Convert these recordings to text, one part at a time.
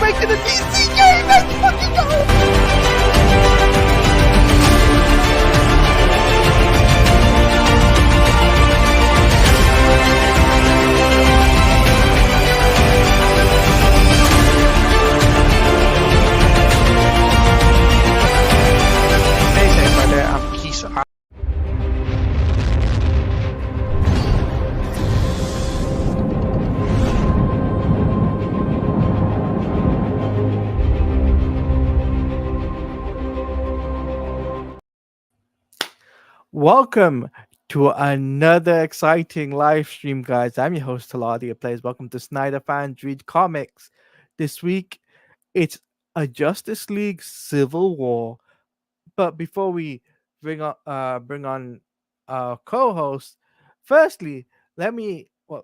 making a DC game. Let's fucking go. Welcome to another exciting live stream, guys. I'm your host, Taladia Plays. Welcome to Snyder Fans Read Comics. This week, it's a Justice League Civil War. But before we bring on our co-host, firstly, before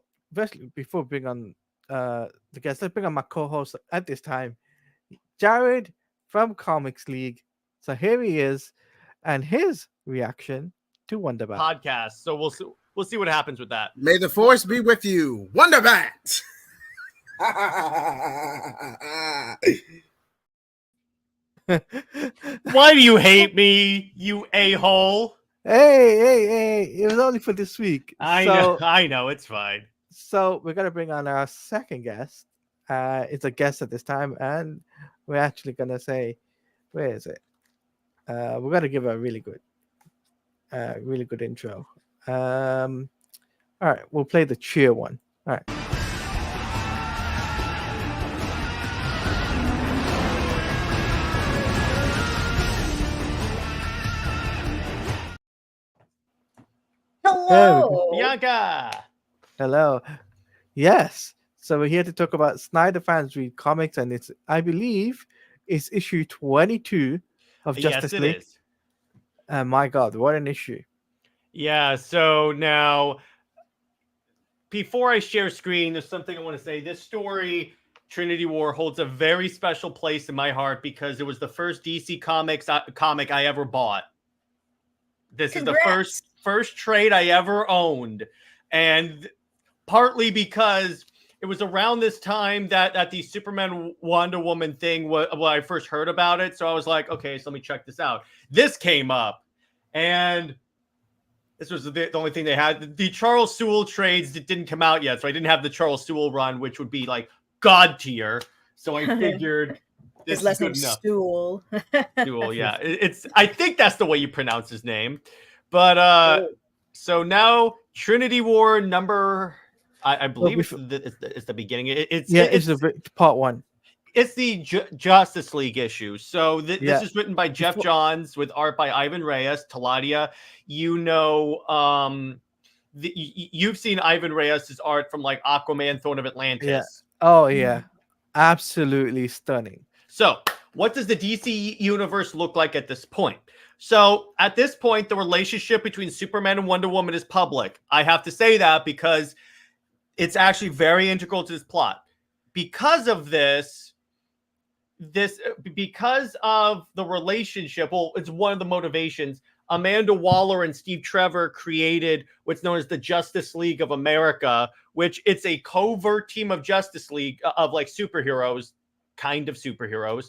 we bring on the guests, let's bring on my co-host at this time, Jared from Comics League. So here he is, and his reaction to Wonderbat podcast. So we'll see what happens with that. May the force be with you, Wonderbat. Why do you hate me, you a-hole? Hey! It was only for this week. I know, it's fine. So we're gonna bring on our second guest. It's a guest at this time, and we're actually gonna say, where is it? We're gonna give a really good intro. All right, we'll play the cheer one. All right. Hello, Bianca. Hello. Yes. So we're here to talk about Snyder Fans Read Comics, and I believe it's issue 22 of Justice League. Yes, it is. My God, what an issue! Yeah. So now, before I share screen, there's something I want to say. This story, Trinity War, holds a very special place in my heart because it was the first DC Comics comic I ever bought. This Congrats. is the first trade I ever owned, and partly because it was around this time that the Superman Wonder Woman thing when I first heard about it. So I was like, okay, so let me check this out. This came up, and this was the only thing they had. The Charles Soule trades that didn't come out yet, so I didn't have the Charles Soule run, which would be like God tier. So I figured this his last is good name's enough. Stool. Stool, yeah. I think that's the way you pronounce his name. But so now Trinity War number, I believe it's the beginning. It's part one. It's the Justice League issue. So this is written by Jeff Johns with art by Ivan Reyes. Taladia, you've seen Ivan Reyes' art from like Aquaman, Throne of Atlantis. Yeah. Oh yeah, absolutely stunning. So what does the DC universe look like at this point? So at this point, the relationship between Superman and Wonder Woman is public. I have to say that because it's actually very integral to this plot. Because of because of the relationship, well, it's one of the motivations. Amanda Waller and Steve Trevor created what's known as the Justice League of America, which it's a covert team of Justice League of like superheroes, kind of superheroes,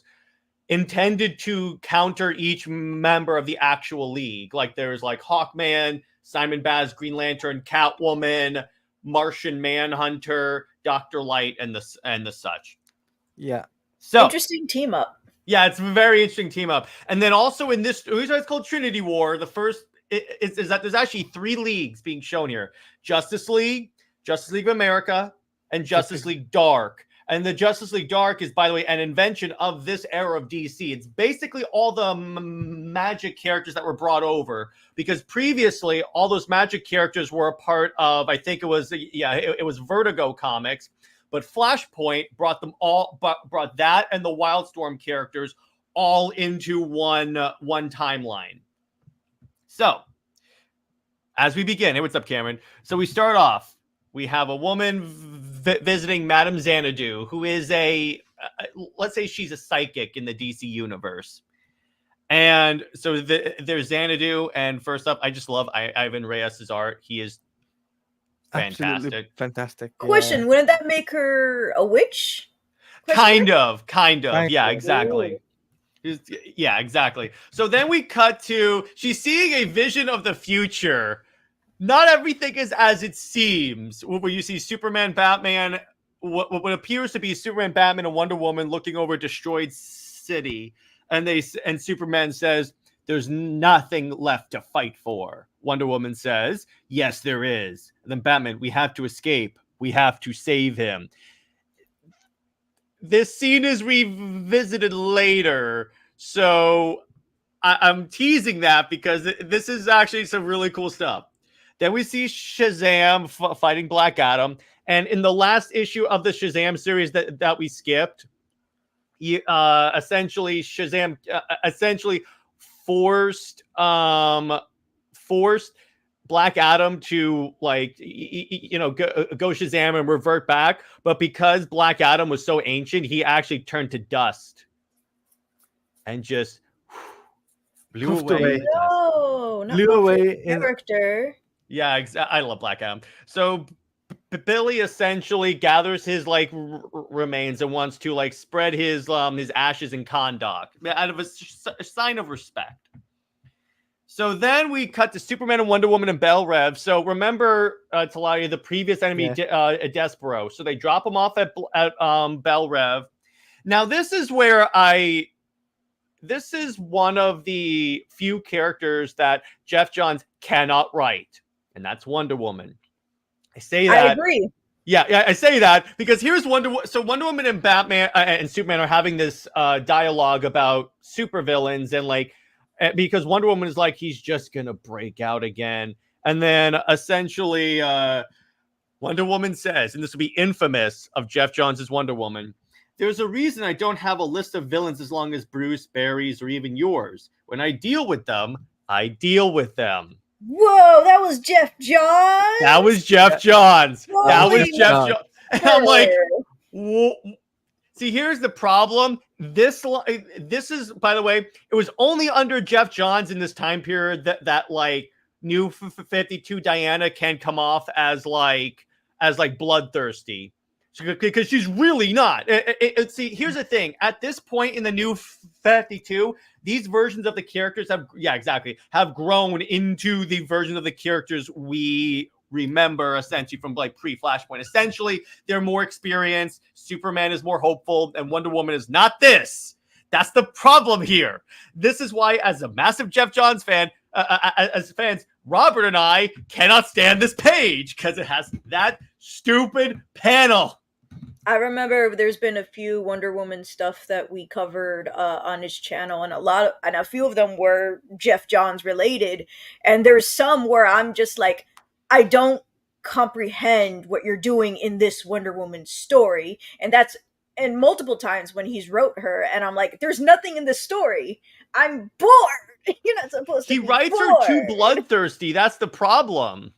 intended to counter each member of the actual league. Like there's like Hawkman, Simon Baz, Green Lantern, Catwoman, Martian Manhunter, Dr. Light, and the such. Yeah. So interesting team up. Yeah, it's a very interesting team up. And then also in this, it's called Trinity War. The first is that there's actually 3 leagues being shown here: Justice League of America, and Justice League Dark. And the Justice League Dark is, by the way, an invention of this era of DC. It's basically all the magic characters that were brought over, because previously all those magic characters were a part of, I think it was Vertigo Comics, but Flashpoint brought that and the Wildstorm characters all into one timeline. So, as we begin, hey, what's up, Cameron? So we start off. We have a woman visiting Madame Xanadu, who is let's say she's a psychic in the DC universe. And so there's Xanadu, and first up, I just love Ivan Reyes' art. He is fantastic. Absolutely fantastic. Question, wouldn't that make her a witch? Kind of. Kind Yeah, of. exactly. Yeah, exactly. So then we cut to she's seeing a vision of the future. Not everything is as it seems. Where you see Superman, Batman, what appears to be Superman, Batman, and Wonder Woman looking over a destroyed city, and Superman says, "There's nothing left to fight for." Wonder Woman says, "Yes, there is." And then Batman, "We have to escape. We have to save him." This scene is revisited later, so I'm teasing that because this is actually some really cool stuff. Then we see Shazam fighting Black Adam, and in the last issue of the Shazam series that we skipped, essentially Shazam essentially forced forced Black Adam to go Shazam and revert back, but because Black Adam was so ancient, he actually turned to dust and just blew away. No, not Blew my away favorite in character. Yeah, I love Black Adam. So Billy essentially gathers his remains and wants to spread his ashes in Kahndaq out of a sign of respect. So then we cut to Superman and Wonder Woman and Belle Rev. So remember, Talaria, the previous enemy, Despero. So they drop him off at Belle Rev. Now this is where this is one of the few characters that Jeff Johns cannot write, and that's Wonder Woman. I say that. I agree. Yeah, I say that because here's Wonder Woman and Batman and Superman are having this dialogue about supervillains and because Wonder Woman is he's just gonna break out again, and then essentially Wonder Woman says, and this will be infamous of Jeff Johns' Wonder Woman, "There's a reason I don't have a list of villains as long as Bruce, Barry's, or even yours. When I deal with them, I deal with them." Whoa, that was Jeff Johns. That was Jeff Johns. Holy That was Jeff Johns. And I'm like, Whoa. see, here's the problem. This is, by the way, it was only under Jeff Johns in this time period that new 52 Diana can come off as bloodthirsty. Because she's really not. See, here's the thing. At this point in the new 52, these versions of the characters have grown into the version of the characters we remember essentially from pre-Flashpoint. Essentially, they're more experienced. Superman is more hopeful, and Wonder Woman is not this. That's the problem here. This is why, as a massive Jeff Johns fan, as fans, Robert and I cannot stand this page because it has that stupid panel. I remember there's been a few Wonder Woman stuff that we covered on his channel, and a few of them were Jeff Johns related, and there's some where I'm just like, I don't comprehend what you're doing in this Wonder Woman story, and multiple times when he's wrote her, and I'm like, there's nothing in this story. I'm bored. You're not supposed to. He be writes bored. her too bloodthirsty. That's the problem.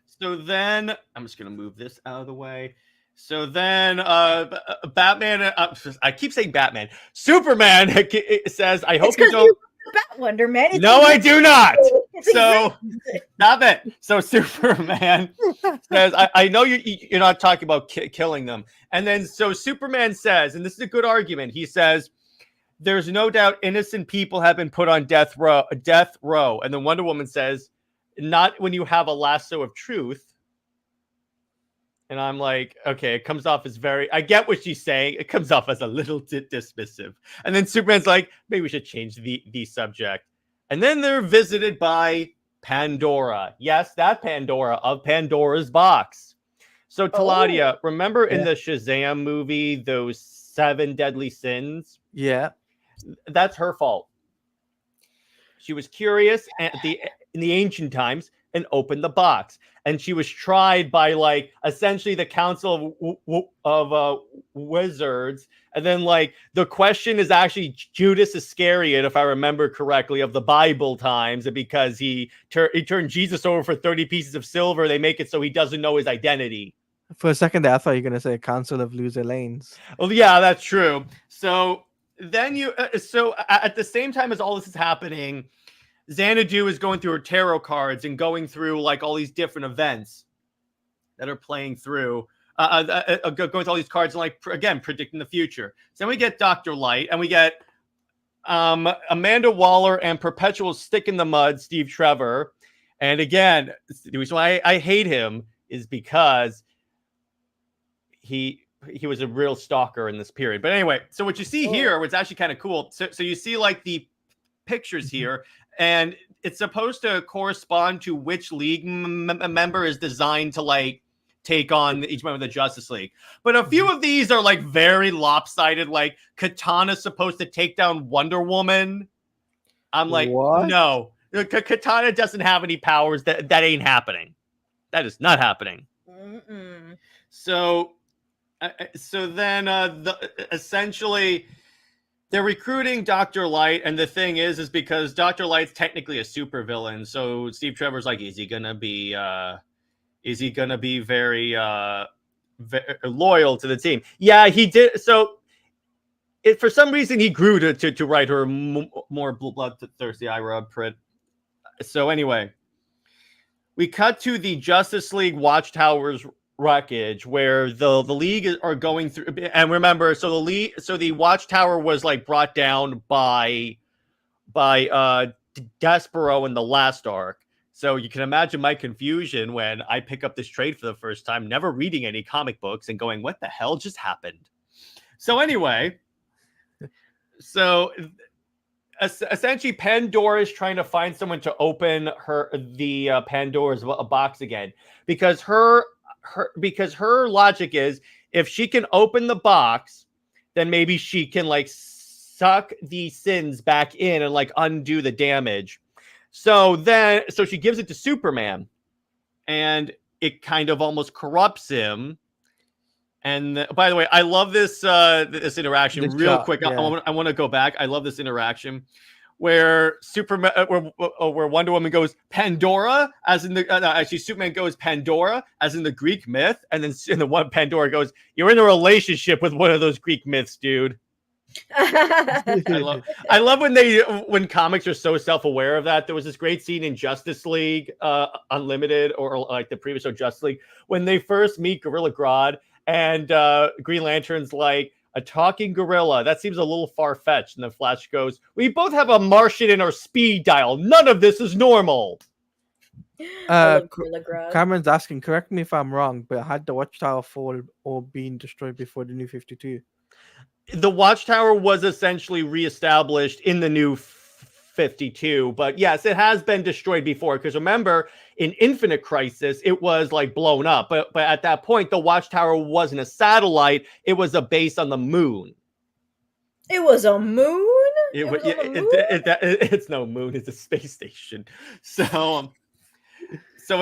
So then, I'm just going to move this out of the way. So then, Batman, I keep saying Batman. Superman says, I hope you don't. Wonder Man. No, I do not. So, stop it. So Superman says, I know you're not talking about killing them. And then, so Superman says, and this is a good argument, he says, there's no doubt innocent people have been put on death row. And then Wonder Woman says, not when you have a lasso of truth. And I'm like, okay, it comes off as I get what she's saying. It comes off as a little dismissive. And then Superman's like, maybe we should change the subject. And then they're visited by Pandora. Yes, that Pandora of Pandora's box. So Taladia, remember in the Shazam movie, those 7 deadly sins? Yeah. That's her fault. She was curious in the ancient times and opened the box. And she was tried by essentially the Council of Wizards. And then the question is actually Judas Iscariot, if I remember correctly, of the Bible times, because he turned Jesus over for 30 pieces of silver. They make it so he doesn't know his identity. For a second there, I thought you were going to say Council of Loser Lanes. Well, yeah, that's true. So then so at the same time as all this is happening, Xanadu is going through her tarot cards and going through all these different events that are playing through. going through all these cards and like again predicting the future. So then we get Dr. Light, and we get Amanda Waller and perpetual stick in the mud Steve Trevor. And again, the reason why I hate him is because he was a real stalker in this period. But anyway, so what you see here, what's actually kind of cool. So you see like the pictures here, and it's supposed to correspond to which league member is designed to like take on each member of the Justice League. But a few of these are like very lopsided. Like Katana's supposed to take down Wonder Woman. I'm like, what? No, Katana doesn't have any powers. That ain't happening. That is not happening. Mm-mm. So then essentially they're recruiting Dr. Light, and the thing is because Dr. Light's technically a supervillain. So Steve Trevor's like, is he gonna be very loyal to the team? Yeah, he did. So for some reason he grew to write her more bloodthirsty Ira print. So anyway, we cut to the Justice League Watchtower's wreckage, where the league are going through. And remember, so the Watchtower was like brought down by Despero in the last arc. So you can imagine my confusion when I pick up this trade for the first time, never reading any comic books and going, what the hell just happened? So anyway, so essentially Pandora is trying to find someone to open the Pandora's box again, because her logic is, if she can open the box, then maybe she can like suck the sins back in and like undo the damage. So she gives it to Superman, and it kind of almost corrupts him. And by the way, I love this interaction. Quick. Yeah. I want to go back. I love this interaction where Superman, where Wonder Woman goes Pandora, as in the actually Superman goes Pandora, as in the Greek myth, and then in the one Pandora goes, "You're in a relationship with one of those Greek myths, dude." I love when comics are so self-aware of that. There was this great scene in Justice League Unlimited, or like the previous show Justice League, when they first meet Gorilla Grodd, and Green Lantern's like, a talking gorilla, that seems a little far-fetched. And then Flash goes, we both have a Martian in our speed dial. None of this is normal. Cameron's asking, correct me if I'm wrong, but had the Watchtower fall or been destroyed before the New 52? The Watchtower was essentially reestablished in the New 52, but yes, it has been destroyed before, because remember, in Infinite Crisis, it was like blown up, but at that point, the Watchtower wasn't a satellite, it was a base on the moon. It was a moon? It's no moon, it's a space station. So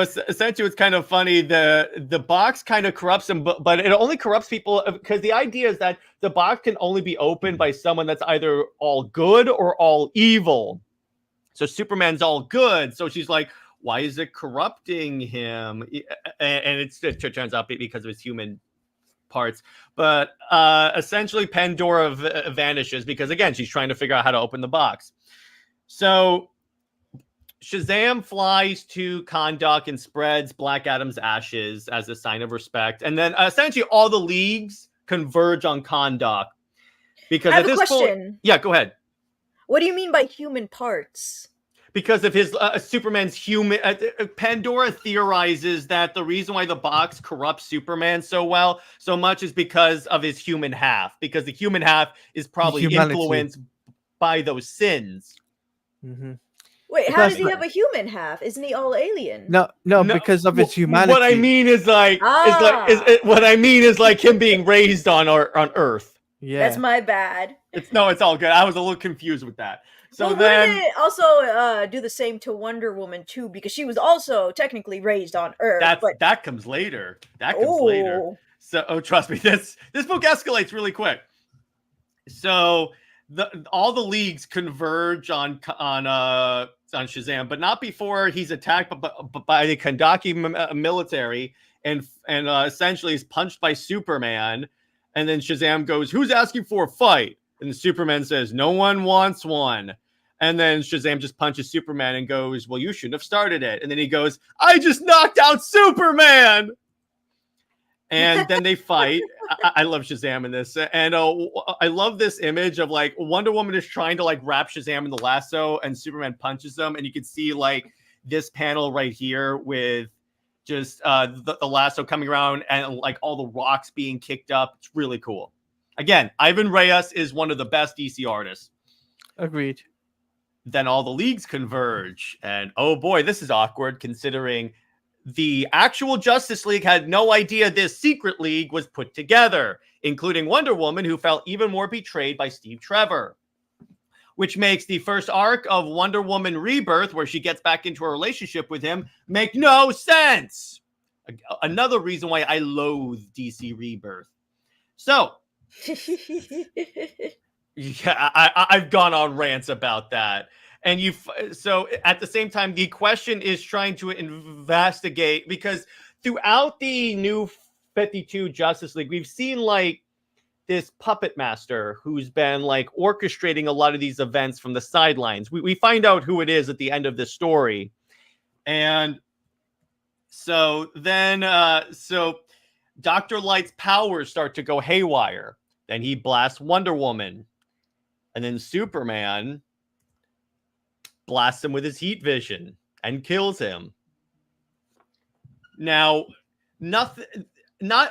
essentially, it's kind of funny. The box kind of corrupts him, but it only corrupts people because the idea is that the box can only be opened by someone that's either all good or all evil. So Superman's all good. So she's like, why is it corrupting him? And it turns out because of his human parts. But essentially, Pandora vanishes because, again, she's trying to figure out how to open the box. So Shazam flies to Kahndaq and spreads Black Adam's ashes as a sign of respect. And then essentially all the leagues converge on Kahndaq. Because I have at this a question. point, yeah, go ahead. What do you mean by human parts? Because of his Superman's human, Pandora theorizes that the reason why the box corrupts Superman so much is because of his human half. Because the human half is probably influenced by those sins. Mm-hmm. Wait, how does he have a human half? Isn't he all alien? No, because of his humanity. What I mean is what I mean is like him being raised on Earth. Yeah, that's my bad. It's all good. I was a little confused with that. So wouldn't it also do the same to Wonder Woman too? Because she was also technically raised on Earth. That comes later. Later. So trust me, this book escalates really quick. So all the leagues converge on Shazam, but not before he's attacked by the Kahndaqi military and essentially is punched by Superman. And then Shazam goes, "Who's asking for a fight?" And Superman says, "No one wants one." And then Shazam just punches Superman and goes, "Well, you shouldn't have started it." And then he goes, "I just knocked out Superman." And then they fight. I love Shazam in this, and I love this image of like Wonder Woman is trying to like wrap Shazam in the lasso, and Superman punches him, and you can see like this panel right here with just the lasso coming around and like all the rocks being kicked up. It's really cool. Again, Ivan Reyes is one of the best DC artists. Agreed. Then all the leagues converge, and oh boy, this is awkward considering the actual Justice League had no idea this secret league was put together, including Wonder Woman, who felt even more betrayed by Steve Trevor, which makes the first arc of Wonder Woman Rebirth, where she gets back into a relationship with him, make no sense. Another reason why I loathe DC Rebirth. So, yeah, I've gone on rants about that. And so at the same time, the question is trying to investigate, because throughout the new 52 Justice League, we've seen like this puppet master who's been like orchestrating a lot of these events from the sidelines. We find out who it is at the end of this story. And so then, so Dr. Light's powers start to go haywire. Then he blasts Wonder Woman. And then Superman blasts him with his heat vision and kills him. Now, not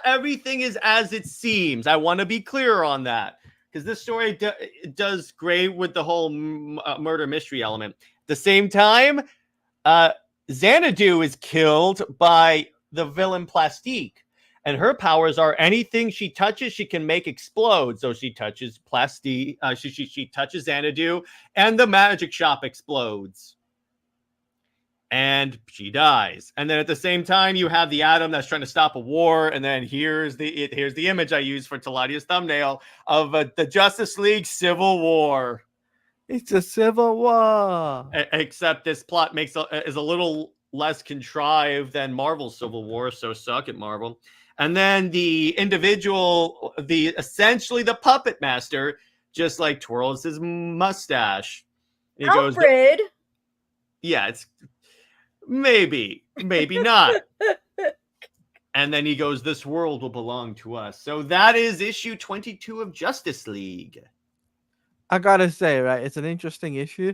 everything is as it seems. I want to be clear on that, because this story does great with the whole murder mystery element. At the same time, Xanadu is killed by the villain Plastique, and her powers are anything she touches, she can make explode. So she touches Plastique, she touches Xanadu, and the magic shop explodes. And she dies. And then at the same time, you have the Atom that's trying to stop a war. And then here's the image I used for Taladia's thumbnail of the Justice League Civil War. It's a civil war. Except this plot is a little less contrived than Marvel's Civil War. So suck it, Marvel. And then the individual, essentially the puppet master, just like twirls his mustache. He Alfred. goes, yeah, it's maybe not. And then he goes, this world will belong to us. So that is issue 22 of Justice League. I gotta say, right, it's an interesting issue.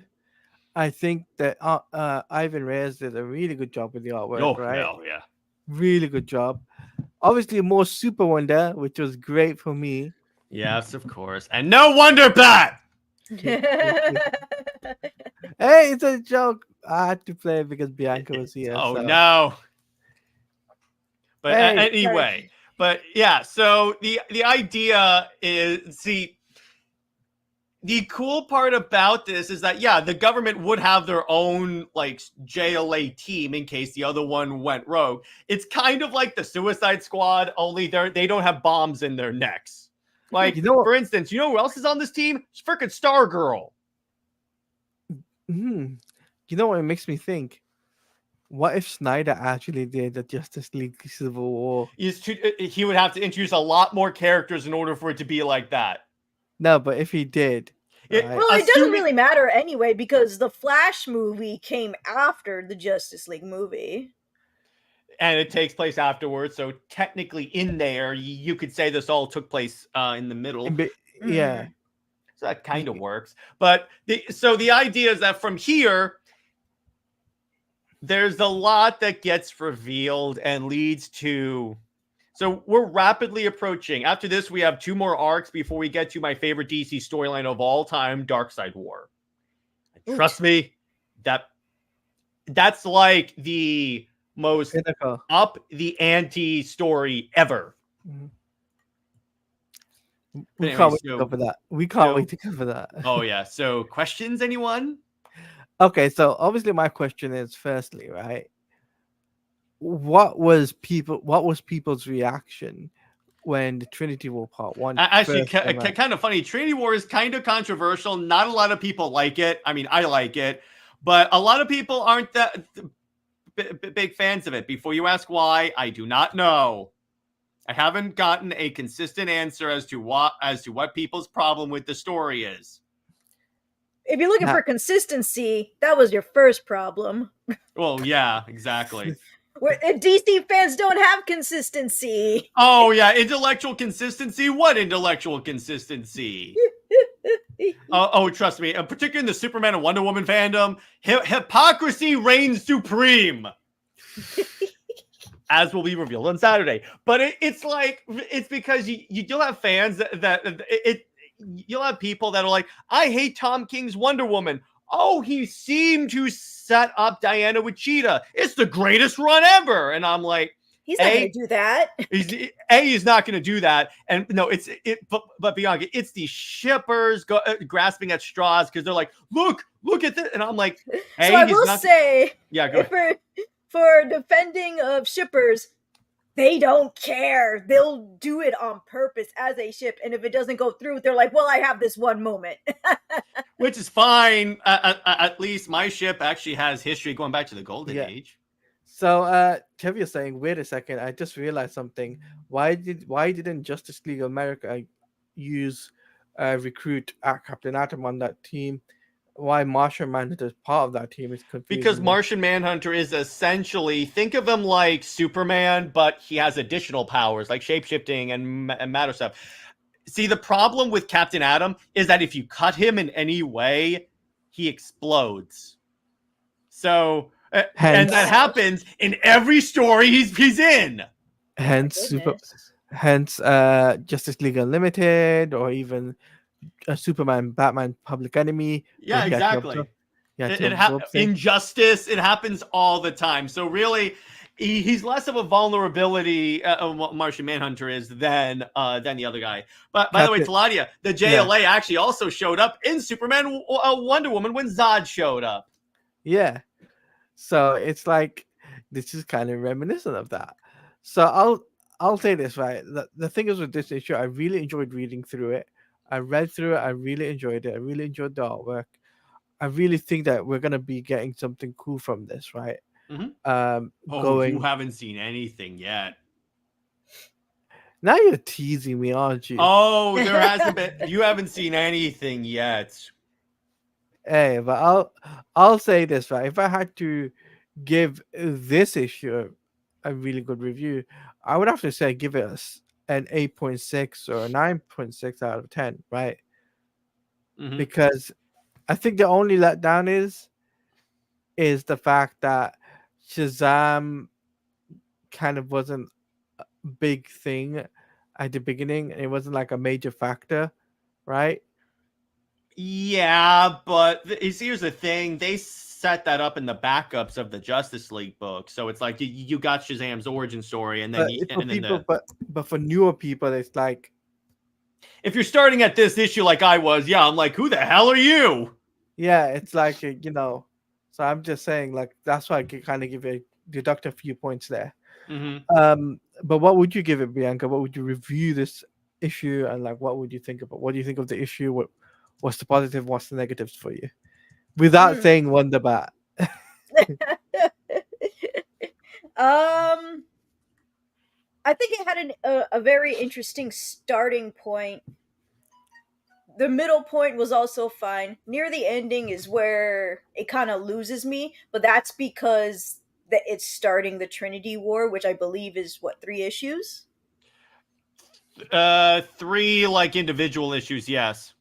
I think that Ivan Reyes did a really good job with the artwork, right? Oh, yeah. Really good job. Obviously, more Super Wonder, which was great for me. Yes, of course. And no Wonder Bat! Hey, it's a joke. I had to play it because Bianca was here. Oh, so. no. But Hey, anyway, but yeah, so the idea is, see, the cool part about this is that, yeah, the government would have their own, like, JLA team in case the other one went rogue. It's kind of like the Suicide Squad, only they don't have bombs in their necks. Like, for instance, you know who else is on this team? It's freaking Stargirl. You know what it makes me think? What if Snyder actually did the Justice League Civil War? He would have to introduce a lot more characters in order for it to be like that. No, but if he did... Well, it doesn't really matter anyway, because the Flash movie came after the Justice League movie. And it takes place afterwards, so technically in there, you could say this all took place in the middle. Yeah. So that kind of works. But the idea is that from here, there's a lot that gets revealed and leads to... So we're rapidly approaching. After this, we have 2 more arcs before we get to my favorite DC storyline of all time, Darkseid War. Trust me, that's like the most up the ante story ever. We can't wait to cover that. We can't wait to cover that. Oh yeah. So questions, anyone? Okay, so obviously my question is, firstly, right? What was people's reaction when the Trinity War Part 1? Actually, kind of funny. Trinity War is kind of controversial. Not a lot of people like it. I mean, I like it, but a lot of people aren't that big fans of it. Before you ask why, I do not know. I haven't gotten a consistent answer as to what people's problem with the story is. If you're looking for consistency, that was your first problem. Well, yeah, exactly. DC fans don't have consistency. Oh yeah, intellectual consistency. What intellectual consistency? Oh, trust me, particularly in the Superman and Wonder Woman fandom, hypocrisy reigns supreme. As will be revealed on Saturday. But it's because you'll have fans you'll have people that are like, I hate Tom King's Wonder Woman. Oh, he seemed to set up Diana with Cheetah. It's the greatest run ever. And I'm like, he's not going to do that. He's not going to do that. And no, but beyond it, it's these shippers grasping at straws because they're like, look at this. And I'm like, hey, so I will say, yeah, go ahead. For defending of shippers, they don't care. They'll do it on purpose as a ship. And if it doesn't go through, they're like, well, I have this one moment. Which is fine. At least my ship actually has history going back to the Golden Age. So Kevin's saying, wait a second, I just realized something. Why didn't Justice League of America use recruit Captain Atom on that team? Why Martian Manhunter is part of that team is confusing. Because Martian Manhunter is essentially, think of him like Superman, but he has additional powers like shapeshifting and matter stuff. See, the problem with Captain Atom is that if you cut him in any way, he explodes. So, and that happens in every story he's in. Hence, Justice League Unlimited, or even Superman, Batman, Public Enemy. Yeah, exactly. Injustice. It happens all the time. So really, he's less of a vulnerability. Martian Manhunter is than the other guy. But by the way, Taladia, the JLA actually also showed up in Superman, Wonder Woman when Zod showed up. Yeah. So it's like this is kind of reminiscent of that. So I'll say this, right. The thing is with this issue, I really enjoyed reading through it. I read through it. I really enjoyed it. I really enjoyed the artwork. I really think that we're gonna be getting something cool from this, right? Mm-hmm. You haven't seen anything yet. Now you're teasing me, aren't you? Oh, there hasn't been. You haven't seen anything yet. Hey, but I'll say this, right? If I had to give this issue a really good review, I would have to say give it an 8.6 or a 9.6 out of 10, right? Mm-hmm. Because I think the only letdown is the fact that Shazam kind of wasn't a big thing at the beginning. It wasn't like a major factor, right? Yeah, but here's the thing. They set that up in the backups of the Justice League book. So it's like you got Shazam's origin story, and then but for newer people, it's like if you're starting at this issue like I was, yeah, I'm like, who the hell are you? Yeah, it's like So I'm just saying, like, that's why I can kind of give it deduct a few points there. Mm-hmm. But what would you give it, Bianca? What would you review this issue, and like, what would you think about? What do you think of the issue? What's the positive? What's the negatives for you? Without saying Wonder Bat. I think it had a very interesting starting point. The middle point was also fine. Near the ending is where it kind of loses me, but that's because it's starting the Trinity War, which I believe is 3 issues? 3 like individual issues, yes.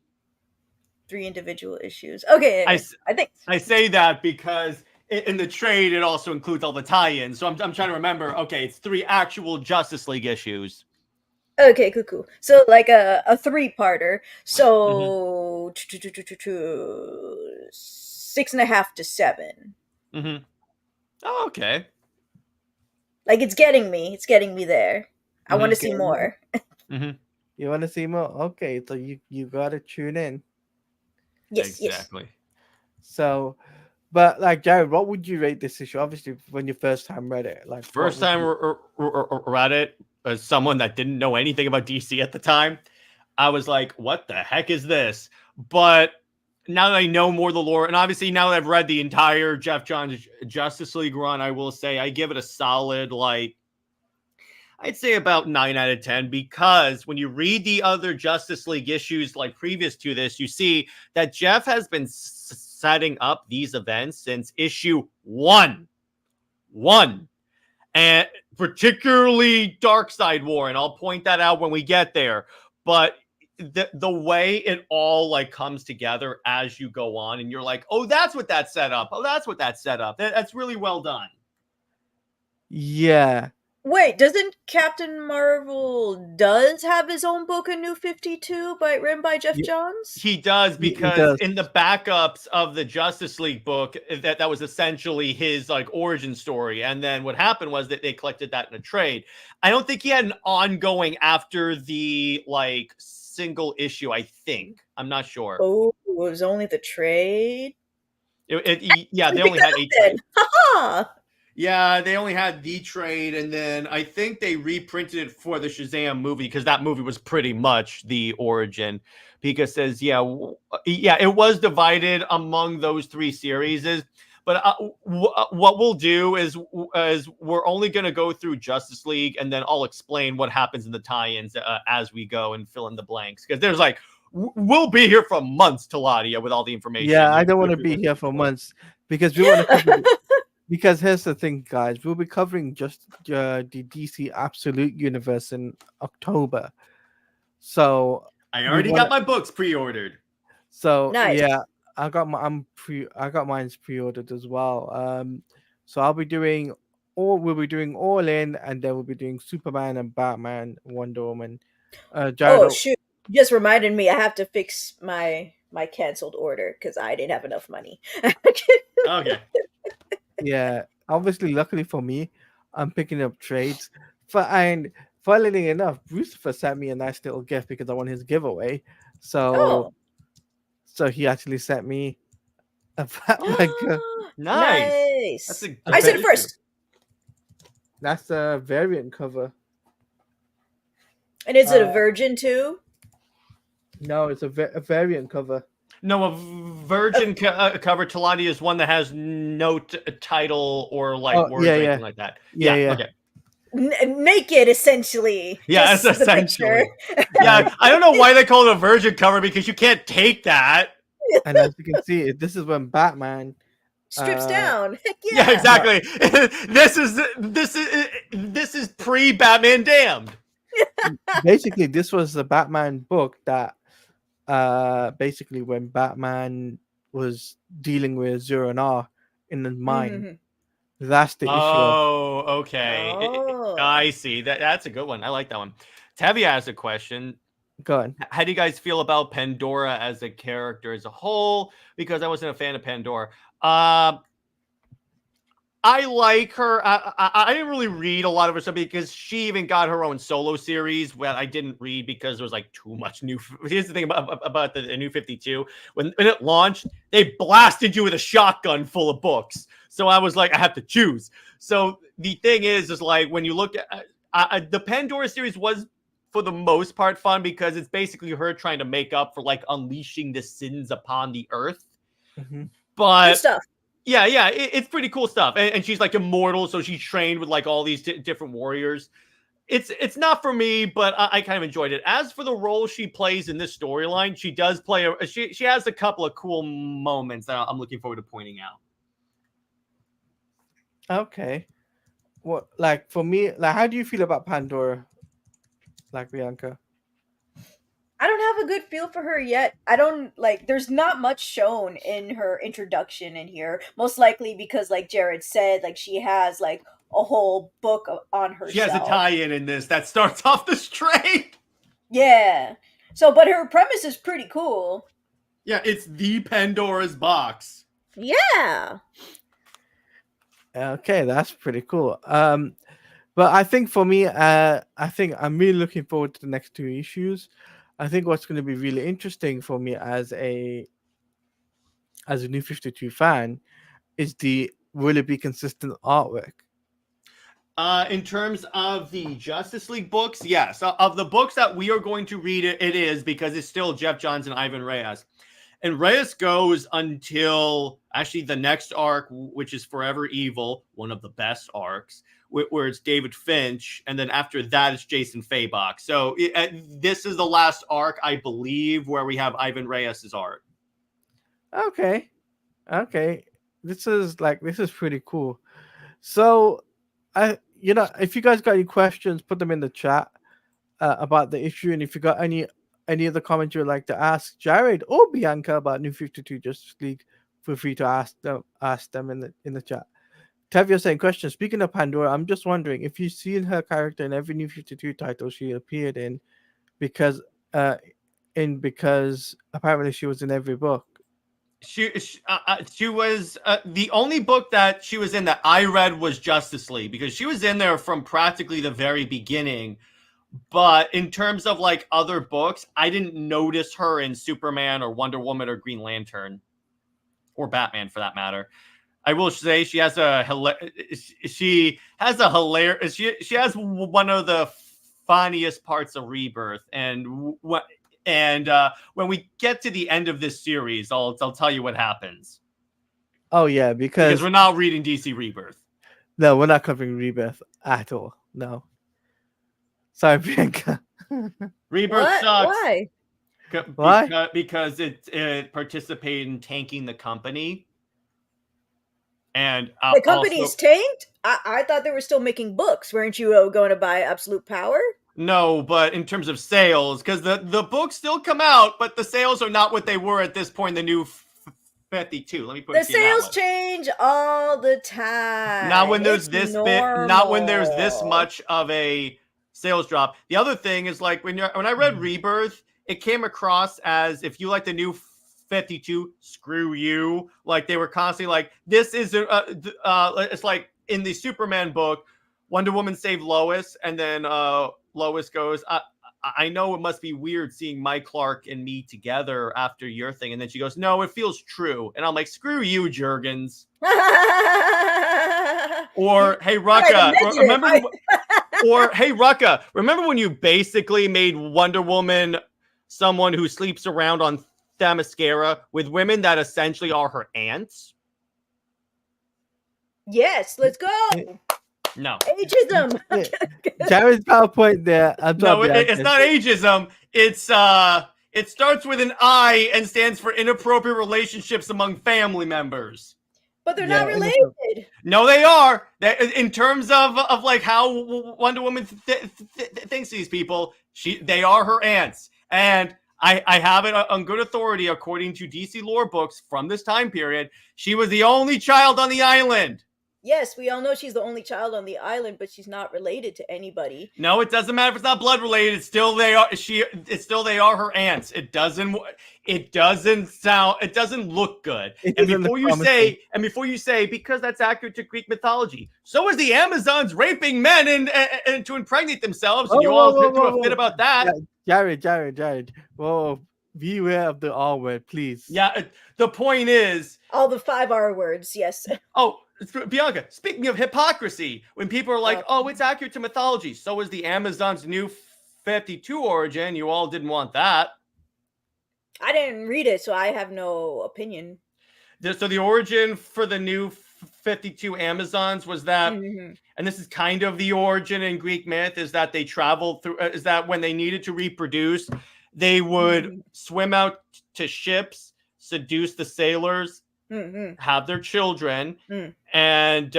3 individual issues. Okay, I think I say that because in the trade it also includes all the tie-ins. So I'm trying to remember. Okay, it's 3 actual Justice League issues. Okay, cool. So like a 3-parter. So 6.5 to 7. Mm-hmm. Oh, okay. Like it's getting me there. I want to see more. Mm-hmm. You want to see more? Okay, so you gotta tune in. Yes, exactly. Yes. So, but like Jared, what would you rate this issue? Obviously, when you first time read it, like first time read it as someone that didn't know anything about DC at the time, I was like, "What the heck is this?" But now that I know more of the lore, and obviously now that I've read the entire Jeff Johns Justice League run, I will say I give it a solid, like, I'd say about 9 out of 10, because when you read the other Justice League issues like previous to this, you see that Jeff has been setting up these events since issue 1. and particularly Darkseid War, and I'll point that out when we get there. But the way it all like comes together as you go on, and you're like, oh, that's what that set up. Oh, that's what that set up. That's really well done. Yeah. Wait, doesn't Captain Marvel does have his own book, A New 52, written by Jeff Johns? He does, He because does. in the backups of the Justice League book, that was essentially his like origin story. And then what happened was that they collected that in a trade. I don't think he had an ongoing after the like single issue, I think. I'm not sure. Oh, it was only the trade? Yeah, they only had 8 trades. Haha! Yeah, they only had the trade, and then I think they reprinted it for the Shazam movie, because that movie was pretty much the origin. Because says, yeah, it was divided among those 3 series. But what we'll do is we're only going to go through Justice League, and then I'll explain what happens in the tie-ins as we go and fill in the blanks. Because there's like, we'll be here for months, Taladia, with all the information. Yeah, I don't want to be here for months because we want to cover. Because here's the thing, guys, we'll be covering just the DC Absolute Universe in October. So I already got my books pre-ordered. So Nice. yeah, I got mine pre-ordered as well. So we'll be doing All In, and then we'll be doing Superman and Batman, Wonder Woman. Oh shoot! You just reminded me I have to fix my canceled order because I didn't have enough money. Okay. Yeah, obviously, luckily for me, I'm picking up trades. And funnily enough, Brucifer sent me a nice little gift because I won his giveaway. So he actually sent me a Batman. Nice. That's I said it first. That's a variant cover. And is it a Virgin too? No, it's a variant cover. No, a Virgin cover, Talani, is one that has no title or like words or anything like that. Yeah. Okay. Naked, essentially. Yeah, it's essentially. Yeah, I don't know why they call it a Virgin cover, because you can't take that. And as you can see, this is when Batman strips down. Heck yeah. Yeah, exactly. This is pre-Batman Damned. Basically, this was the Batman book that basically when Batman was dealing with Zero and R in the mine. Mm-hmm. That's the issue. Oh, okay. I see. That's a good one. I like that one. Tavia has a question. Go on. How do you guys feel about Pandora as a character as a whole? Because I wasn't a fan of Pandora. I like her. I didn't really read a lot of her stuff because she even got her own solo series that I didn't read because there was like too much new. Here's the thing about the New 52. When it launched, they blasted you with a shotgun full of books. So I was like, I have to choose. So the thing is like when you look at the Pandora series was for the most part fun because it's basically her trying to make up for like unleashing the sins upon the earth. Mm-hmm. But good stuff. Yeah, it's pretty cool stuff. And she's like immortal, so she's trained with like all these different warriors. It's not for me, but I kind of enjoyed it. As for the role she plays in this storyline, she does play she has a couple of cool moments that I'm looking forward to pointing out. Okay. What like for me, like how do you feel about Pandora? Like Bianca? I don't have a good feel for her yet. I don't like there's not much shown in her introduction in here. Most likely because like Jared said, like she has like a whole book on herself. She has a tie-in in this that starts off the straight. Yeah. So but her premise is pretty cool. Yeah, it's the Pandora's box. Yeah. Okay, that's pretty cool. But I think for me, I think I'm really looking forward to the next 2 issues. I think what's going to be really interesting for me as a New 52 fan is will it be consistent artwork? In terms of the Justice League books, yes. Of the books that we are going to read, it is because it's still Jeff Johns and Ivan Reyes. And Reyes goes until actually the next arc, which is Forever Evil, one of the best arcs, where it's David Finch. And then after that, it's Jason Fabok. So this is the last arc, I believe, where we have Ivan Reyes' art. Okay. This is pretty cool. So if you guys got any questions, put them in the chat about the issue, and if you got any other comments you'd like to ask Jared or Bianca about New 52 Justice League, feel free to ask them in the chat. Tevia saying, question, speaking of Pandora, I'm just wondering if you've seen her character in every New 52 title she appeared in, because apparently she was in every book. She was the only book that she was in that I read was Justice League, because she was in there from practically the very beginning. But in terms of like other books, I didn't notice her in Superman or Wonder Woman or Green Lantern or Batman for that matter. I will say she has she has one of the funniest parts of Rebirth, and when we get to the end of this series, I'll tell you what happens. Oh yeah, because we're not reading DC Rebirth. No, we're not covering Rebirth at all. No. Sorry, Bianca. Rebirth sucks. Why? Why? Because it participated in tanking the company. And the company's tanked? I thought they were still making books. Weren't you going to buy Absolute Power? No, but in terms of sales, because the books still come out, but the sales are not what they were at this point in the New 52. Let me put it the sales change all the time. Not when there's not when there's this much of a sales drop. The other thing is, like, when I read Rebirth, it came across as, if you like the New 52, screw you. Like, they were constantly like, this is it's like in the Superman book, Wonder Woman saved Lois, and then Lois goes, I know it must be weird seeing Mike Clark and me together after your thing, and then she goes, no, it feels true. And I'm like, screw you, Jurgens. Or, hey, Rucka, remember when you basically made Wonder Woman someone who sleeps around on Themyscira with women that essentially are her aunts? Yes, let's go. No. Ageism. Jared's got a point there. No, it's not ageism. It starts with an I and stands for inappropriate relationships among family members. But they're not related. No, they are. In terms of like how Wonder Woman thinks these people, they are her aunts. And I have it on good authority, according to DC lore books from this time period, she was the only child on the island. Yes, we all know she's the only child on the island, but she's not related to anybody. No, it doesn't matter if it's not blood related. It's still they are her aunts. It doesn't look good. And before you say because that's accurate to Greek mythology, so is the Amazons raping men and to impregnate themselves. And you all do a fit about that. Jared. Whoa, beware of the R word, please. Yeah, the point is all the 5 R words. Yes. Oh, Bianca, speaking of hypocrisy, when people are like, oh, it's accurate to mythology, so is the Amazons' New 52 origin. You all didn't want that. I didn't read it, so I have no opinion. So the origin for the New 52 Amazons was that, and this is kind of the origin in Greek myth, is that they traveled through, is that when they needed to reproduce, they would swim out to ships, seduce the sailors, have their children, and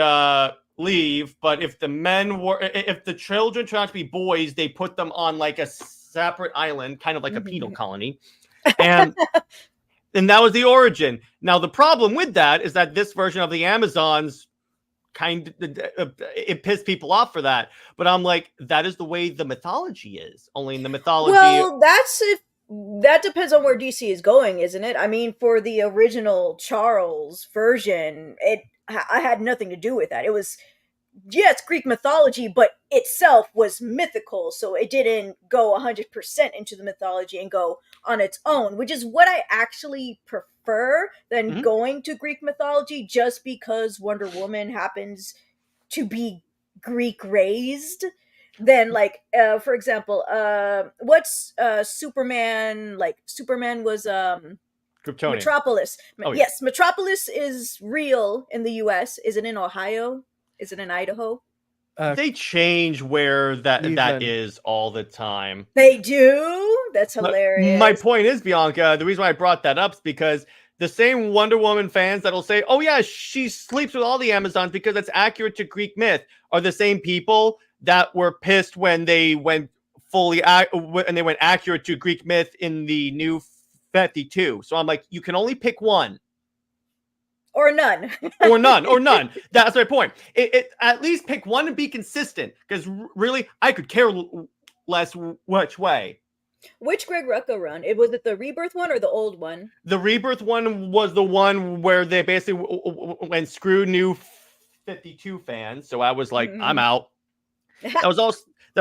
leave. But if the children turned out to be boys, they put them on like a separate island, kind of like a penal colony. And that was the origin. Now, the problem with that is that this version of the Amazons it pissed people off for that. But I'm like, that is the way the mythology is. Only in the mythology. Well, that depends on where DC is going, isn't it? I mean, for the original Charles version, I had nothing to do with that. It was, yes, Greek mythology, but itself was mythical, so it didn't go 100% into the mythology and go on its own, which is what I actually prefer than going to Greek mythology, just because Wonder Woman happens to be Greek raised. Then, like, for example, what's Superman? Like, Superman was Kryptonian. Metropolis. Oh, yes, Metropolis is real in the U.S. Is it in Ohio? Is it in Idaho? They change where that is all the time. They do? That's hilarious. My point is, Bianca, the reason why I brought that up is because the same Wonder Woman fans that'll say, "Oh yeah, she sleeps with all the Amazons because it's accurate to Greek myth," are the same people that were pissed when they went and they went accurate to Greek myth in the new 52. So I'm like, you can only pick one. Or none. or none. That's my point. It at least pick one and be consistent, because really, I could care less which way. Which Greg Rucka run? Was it the Rebirth one or the old one? The Rebirth one was the one where they basically went screw new 52 fans. So I was like, I'm out. That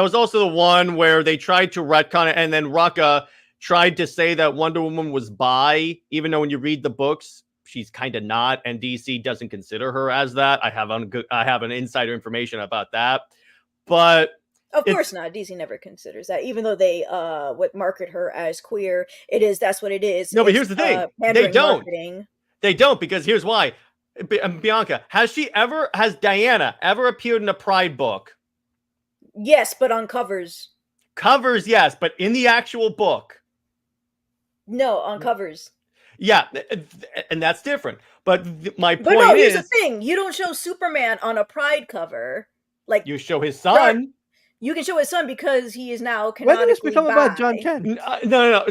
was also the one where they tried to retcon it, and then Rucka tried to say that Wonder Woman was bi, even though when you read the books, she's kind of not, and DC doesn't consider her as that. I have an insider information about that, but of course not. DC never considers that, even though they would market her as queer. That's what it is. No, but here's the thing: they don't. Marketing. They don't, because here's why. Bianca, has Diana ever appeared in a Pride book? Yes, but on covers. Covers, yes, but in the actual book. No, on covers. Yeah, and that's different. But my point no, here's is, the thing: you don't show Superman on a Pride cover. Like, you show his son. You can show his son because he is now canonically. When did this become about John Kent? No.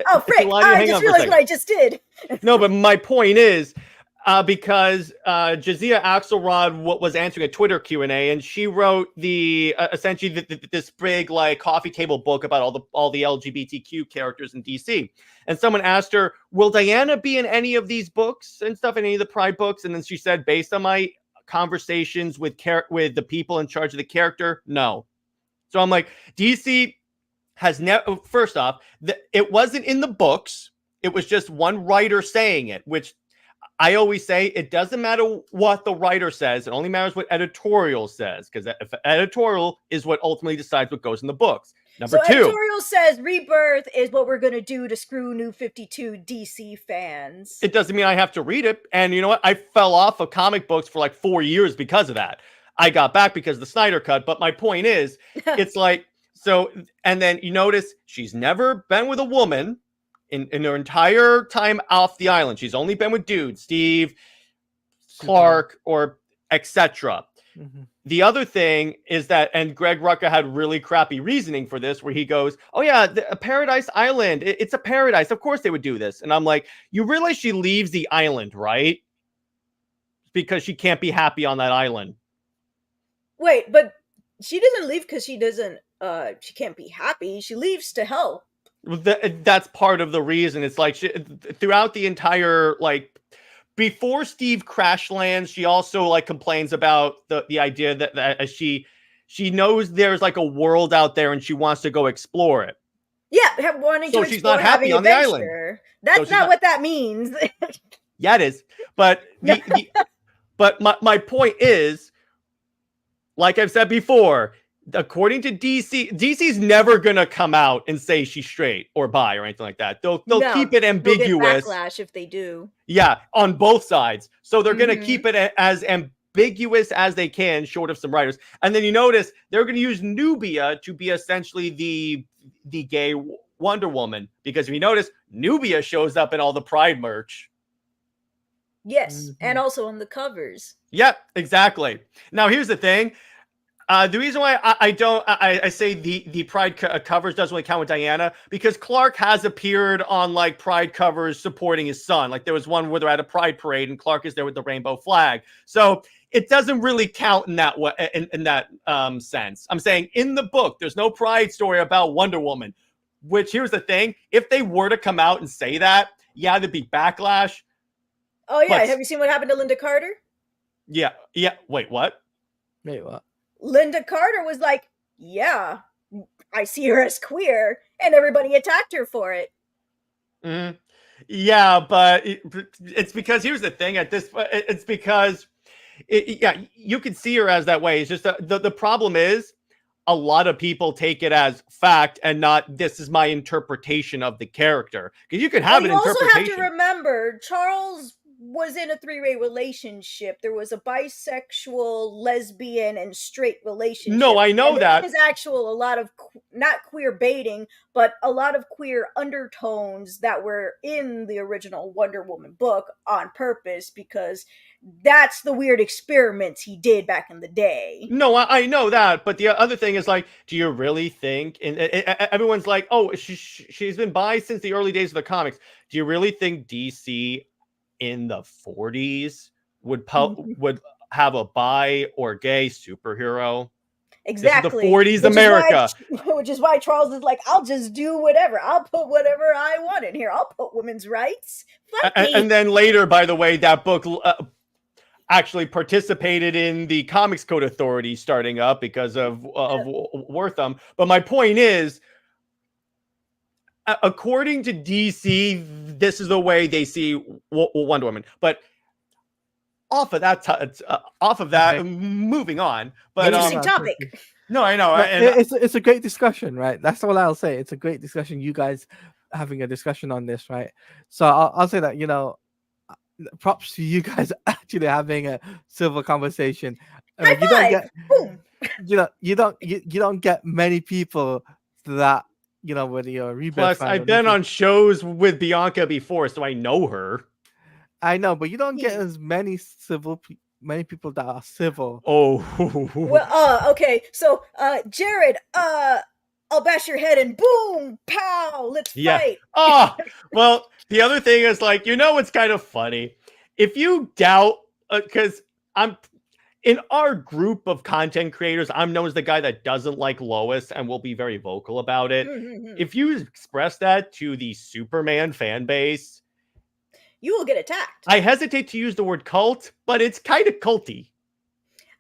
Oh, frick! I just realized what I just did. No, but my point is, because Jazia Axelrod was answering a Twitter Q&A, and she wrote essentially this big like coffee table book about all the LGBTQ characters in DC. And someone asked her, "Will Diana be in any of these books and stuff, in any of the Pride books?" And then she said, "Based on my conversations with the people in charge of the character, no." So I'm like, DC has never. First off, it wasn't in the books. It was just one writer saying it, which I always say, it doesn't matter what the writer says. It only matters what editorial says, because editorial is what ultimately decides what goes in the books. Number two. Editorial says Rebirth is what we're going to do to screw New 52 DC fans. It doesn't mean I have to read it. And you know what? I fell off of comic books for like 4 years because of that. I got back because of the Snyder Cut. But my point is, it's like, so, and then you notice she's never been with a woman in her entire time off the island. She's only been with dudes, Steve, Clark, or etc. Mm-hmm. The other thing is that, and Greg Rucka had really crappy reasoning for this, where he goes, "Oh yeah, a Paradise Island. It's a paradise. Of course they would do this." And I'm like, you realize she leaves the island, right? Because she can't be happy on that island. Wait, but she doesn't leave because she she can't be happy. She leaves to hell. That's part of the reason. It's like throughout the entire, like, before Steve crash lands, she also like complains about the idea that she knows there's like a world out there and she wants to go explore it. Yeah, wanting so to she's not happy on the island. That's so not what that means. Yeah, it is. But but my point is, like I've said before, according to DC's never gonna come out and say she's straight or bi or anything like that. They'll keep it ambiguous. They'll get backlash if they do. Yeah, on both sides. So they're gonna keep it as ambiguous as they can, short of some writers. And then you notice they're gonna use Nubia to be essentially the gay Wonder Woman, because if you notice, Nubia shows up in all the Pride merch. Yes, and also on the covers. Yep, exactly. Now here's the thing. The reason why I say the Pride covers doesn't really count with Diana, because Clark has appeared on like Pride covers supporting his son. Like there was one where they're at a Pride parade and Clark is there with the rainbow flag. So it doesn't really count in that way, in that sense. I'm saying in the book, there's no Pride story about Wonder Woman. Which, here's the thing: if they were to come out and say that, yeah, there'd be backlash. Oh yeah, have you seen what happened to Linda Carter? Yeah. Wait, what? Wait, what? Linda Carter was like, "Yeah, I see her as queer," and everybody attacked her for it. Mm-hmm. Yeah, but it's because, here's the thing: it's because you can see her as that way. It's just the problem is, a lot of people take it as fact and not, this is my interpretation of the character. Because you could have an interpretation. You also have to remember, Charles was in a three-way relationship. There was a bisexual, lesbian, and straight relationship. No, I know and there that. was actual a lot of not queer baiting, but a lot of queer undertones that were in the original Wonder Woman book on purpose, because that's the weird experiments he did back in the day. No, I know that, but the other thing is like, do you really think? And everyone's like, oh, she's been bi since the early days of the comics. Do you really think DC in the 40s would have a bi or gay superhero? Exactly. This is the 40s America. Which is why Charles is like, I'll just do whatever. I'll put whatever I want in here. I'll put women's rights. And then later, by the way, that book actually participated in the Comics Code Authority starting up because of Wortham. But my point is, according to DC, this is the way they see Wonder Woman. But off of that, moving on. But interesting topic. No, I know. It's a great discussion, right? That's all I'll say. It's a great discussion. You guys having a discussion on this, right? So I'll say that, props to you guys actually having a civil conversation. High five! Boom. You don't get many people that, whether you're a Rebirth Plus, fan I've been on shows with Bianca before, so I know her. I know, but you don't get as many people that are civil. Oh. Well, okay. So, Jared, I'll bash your head and boom, pow, let's fight. Well, the other thing is like, it's kind of funny. If you doubt, because I'm in our group of content creators, I'm known as the guy that doesn't like Lois and will be very vocal about it. If you express that to the Superman fan base, you will get attacked. I hesitate to use the word cult, but it's kind of culty.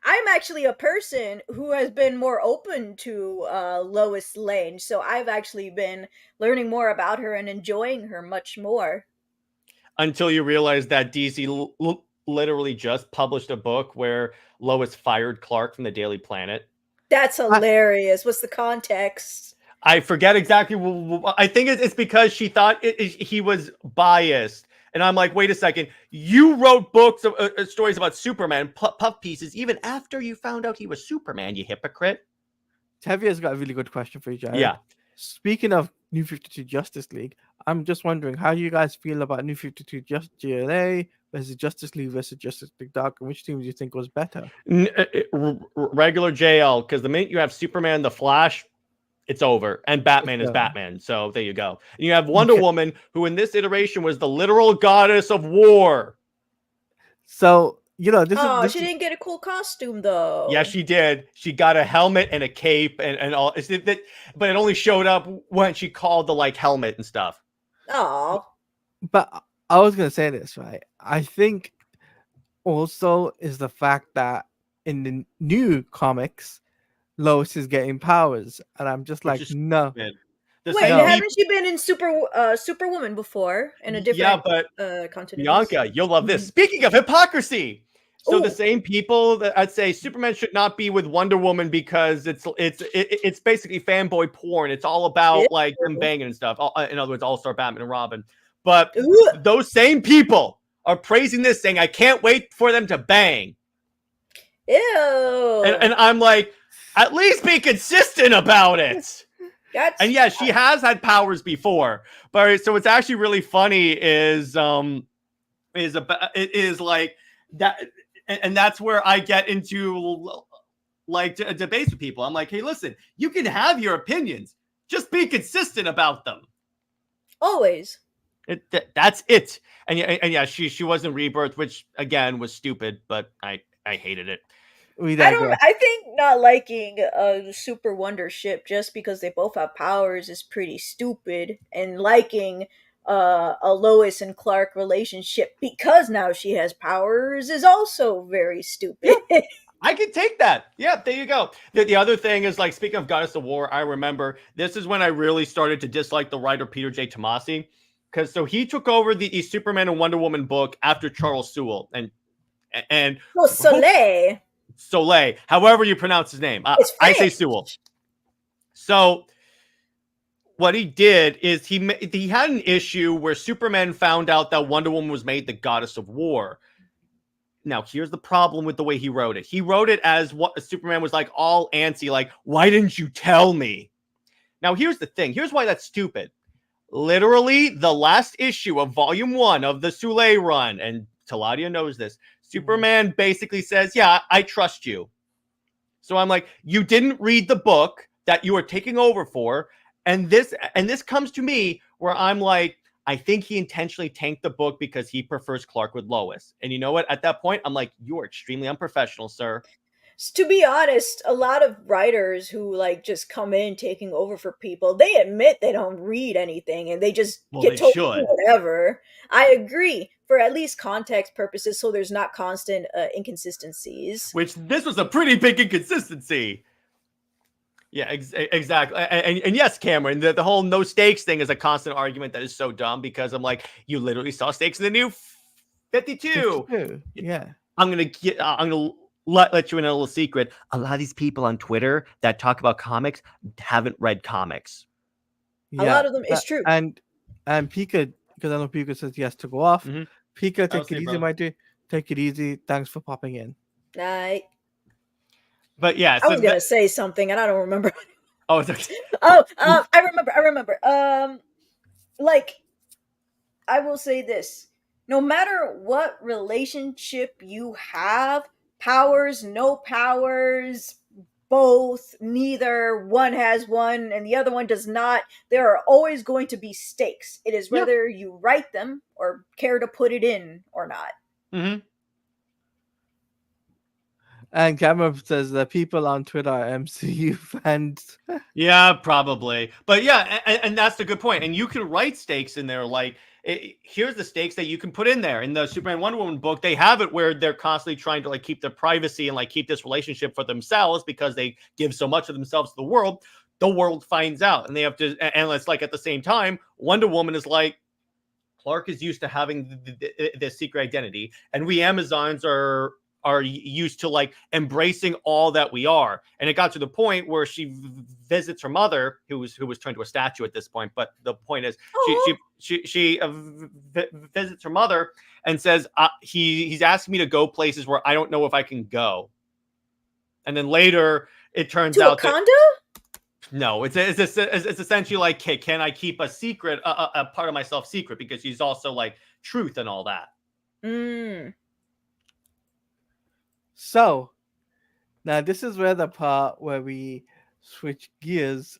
I'm actually a person who has been more open to Lois Lane, so I've actually been learning more about her and enjoying her much more. Until you realize that DC literally just published a book where Lois fired Clark from the Daily Planet. That's hilarious. What's the context? I forget exactly. I think it's because she thought he was biased. And I'm like, wait a second. You wrote books, stories about Superman, puff pieces, even after you found out he was Superman, you hypocrite. Tevia's got a really good question for you, Jared. Yeah. Speaking of New 52 Justice League, I'm just wondering how you guys feel about New 52 JLA versus Justice League versus Justice League Dark, and which team do you think was better? Regular JL, because the minute you have Superman, the Flash, it's over. And Batman is Batman. So there you go. And you have Wonder Woman, who in this iteration was the literal goddess of war. So, she didn't get a cool costume, though. Yeah, she did. She got a helmet and a cape and all. But it only showed up when she called the helmet and stuff. Oh. But I was going to say this, right? I think also is the fact that in the new comics, Lois is getting powers, and I'm just like, no. Wait, haven't she been in Superwoman before in a different continuity? Bianca, you'll love this. Speaking of hypocrisy, so the same people that I'd say Superman should not be with Wonder Woman because it's basically fanboy porn. It's all about them banging and stuff. In other words, All-Star Batman and Robin. But those same people are praising this, saying, "I can't wait for them to bang." Ew. And I'm like, at least be consistent about it. And yeah, she has had powers before, but so what's actually really funny is like that, and that's where I get into debates with people. I'm like, hey, listen, you can have your opinions, just be consistent about them. Always. That's it. And yeah, she was in Rebirth, which again was stupid, but I hated it. I think not liking a Super Wonder ship just because they both have powers is pretty stupid, and liking a Lois and Clark relationship because now she has powers is also very stupid. I can take that. Yeah, there you go. The other thing is, speaking of Goddess of War, I remember this is when I really started to dislike the writer Peter J. Tomasi, because he took over the Superman and Wonder Woman book after Charles Soule and Soleil, however you pronounce his name. I say Sewell. So what he did is he had an issue where Superman found out that Wonder Woman was made the goddess of war. Now, here's the problem with the way he wrote it. He wrote it as what Superman was like all antsy, like, why didn't you tell me? Now, here's the thing. Here's why that's stupid. Literally, the last issue of Volume 1 of the Soule run, and Taladia knows this, Superman basically says, yeah, I trust you. So I'm like, you didn't read the book that you are taking over for, and this comes to me where I'm like, I think he intentionally tanked the book because he prefers Clark with Lois. And you know what? At that point, I'm like, you are extremely unprofessional, sir. To be honest, a lot of writers who like just come in taking over for people, they admit they don't read anything and they just get told to do whatever. I agree, for at least context purposes, so there's not constant inconsistencies. Which this was a pretty big inconsistency. Yeah, exactly. And yes, Cameron, the whole no stakes thing is a constant argument that is so dumb because I'm like, you literally saw stakes in the new 52. Yeah. I'm gonna let you in a little secret. A lot of these people on Twitter that talk about comics haven't read comics. A lot of them is true. And Pika, because I know Pika says he has to go off. Mm-hmm. Pika, take it easy, my dude. Take it easy. Thanks for popping in. Night. But yeah, I was gonna say something and I don't remember. Oh, it's okay. I remember. Like, I will say this: no matter what relationship you have, powers, no powers, both, neither, one has one and the other one does not, there are always going to be stakes. It is whether you write them or care to put it in or not. Mm-hmm. And Cameron says that people on Twitter are MCU fans. Yeah, probably. But yeah, and that's the good point. And you can write stakes in there. Like, here's the stakes that you can put in there. In the Superman Wonder Woman book, they have it where they're constantly trying to like keep their privacy and like keep this relationship for themselves because they give so much of themselves to the world. The world finds out, and they have to. And it's like at the same time, Wonder Woman is like, Clark is used to having this secret identity, and we Amazons are used to like embracing all that we are. And it got to the point where she visits her mother, who was turned to a statue at this point. But the point is, she visits her mother and says, he's asking me to go places where I don't know if I can go. And then later it turns to out Wakanda? No, it's essentially like, hey, can I keep a secret, a part of myself secret? Because she's also like truth and all that. So, now this is where the part where we switch gears,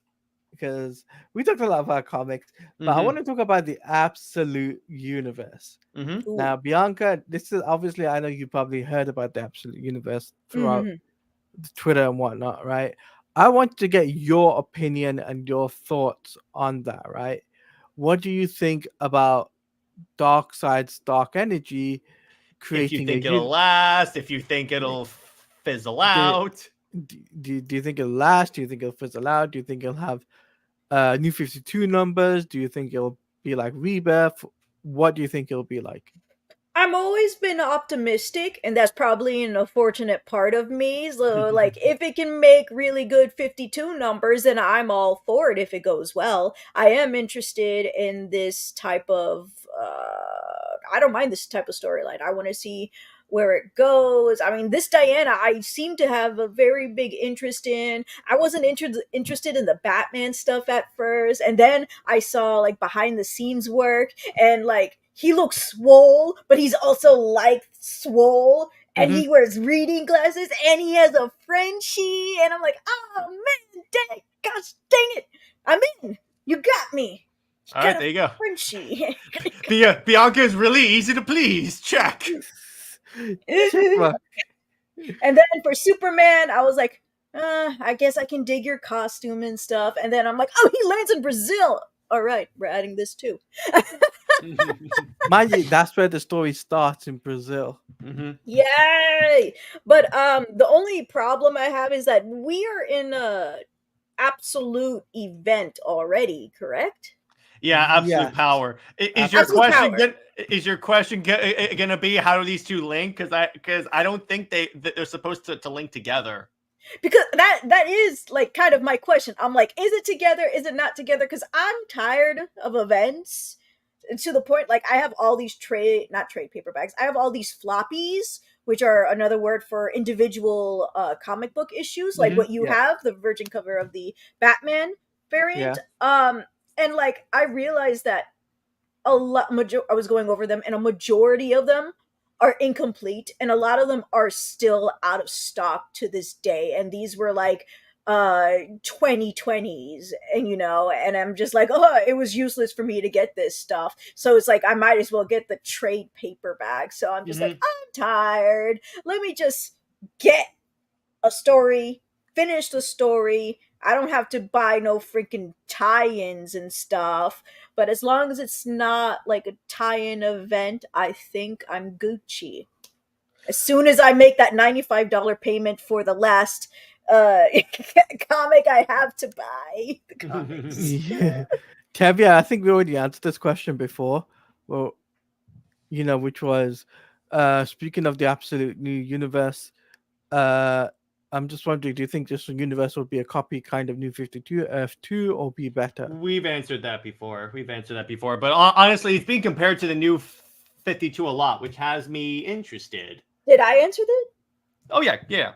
because we talked a lot about comics, but I want to talk about the absolute universe. Now, Bianca, this is obviously, I know you probably heard about the absolute universe throughout Twitter and whatnot, right? I want to get your opinion and your thoughts on that, right? What do you think about Darkseid's dark energy creating? If you think it'll last, if you think it'll fizzle out. Do you think it'll last? Do you think it'll fizzle out? Do you think it'll have new 52 numbers? Do you think it'll be like Rebirth? What do you think it'll be like? I've always been optimistic, and that's probably an unfortunate part of me. So, like, if it can make really good 52 numbers, then I'm all for it if it goes well. I am interested in this type of, I don't mind this type of storyline. I want to see where it goes. I mean, this Diana, I seem to have a very big interest in. I wasn't interested in the Batman stuff at first, and then I saw, like, behind the scenes work, and, like, he looks swole, but he's also like swole, and he wears reading glasses, and he has a Frenchie, and I'm like, oh man, gosh dang it, I'm in. You got me. All right, there you go. Frenchie. Bianca is really easy to please. Check. And then for Superman, I was like, I guess I can dig your costume and stuff. And then I'm like, oh, he lands in Brazil. All right, we're adding this too. Mind you, that's where the story starts, in Brazil. Yay! But the only problem I have is that we are in a absolute event already, correct? Yeah, absolute power. Is your question gonna be how do these two link? Because I don't think they're supposed to link together. Because that is like kind of my question. I'm like, is it together? Is it not together? Because I'm tired of events, and to the point, like I have all these not trade paperbacks. I have all these floppies, which are another word for individual comic book issues, like what you have, the virgin cover of the Batman variant. And like I realized that I was going over them, and a majority of them are incomplete, and a lot of them are still out of stock to this day. And these were like 2020s, and and I'm just like, oh, it was useless for me to get this stuff, so it's like I might as well get the trade paperback. So I'm just like, I'm tired, let me just get a story, finish the story. I don't have to buy no freaking tie-ins and stuff. But as long as it's not like a tie-in event, I think I'm Gucci. As soon as I make that $95 payment for the last comic I have to buy, the comics. Yeah. Tevia, I think we already answered this question before. Well, which was speaking of the absolute new universe, I'm just wondering, do you think this universe would be a copy kind of New 52 Earth 2 or be better? We've answered that before. But honestly, it's being compared to the New 52 a lot, which has me interested. Did I answer that? Oh, yeah.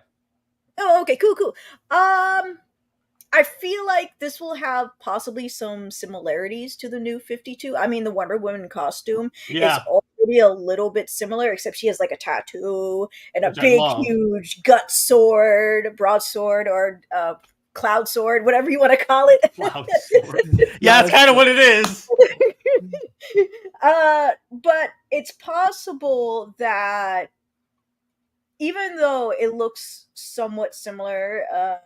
Oh, okay, cool. I feel like this will have possibly some similarities to the New 52. I mean, the Wonder Woman costume is already a little bit similar, except she has like a tattoo and a big, huge gut broadsword, or cloud sword, whatever you want to call it. Cloud sword. Yeah, that's kind of what it is. But it's possible that even though it looks somewhat similar, I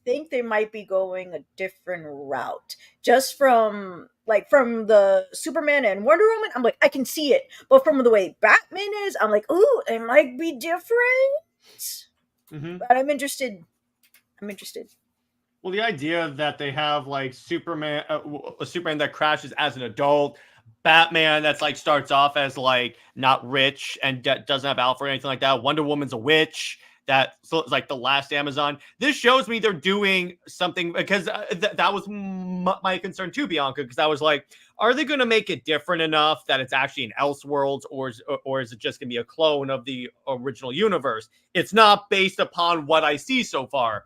think they might be going a different route. Just from the Superman and Wonder Woman, I'm like, I can see it. But from the way Batman is, I'm like, ooh, it might be different. But I'm interested. Well, the idea that they have like Superman, a Superman that crashes as an adult, Batman that's like starts off as like not rich and doesn't have Alpha or anything like that. Wonder Woman's a witch. So it's like the last Amazon. This shows me they're doing something, because that was my concern too, Bianca. Because I was like, are they going to make it different enough that it's actually an Elseworlds, or is it just going to be a clone of the original universe? It's not based upon what I see so far.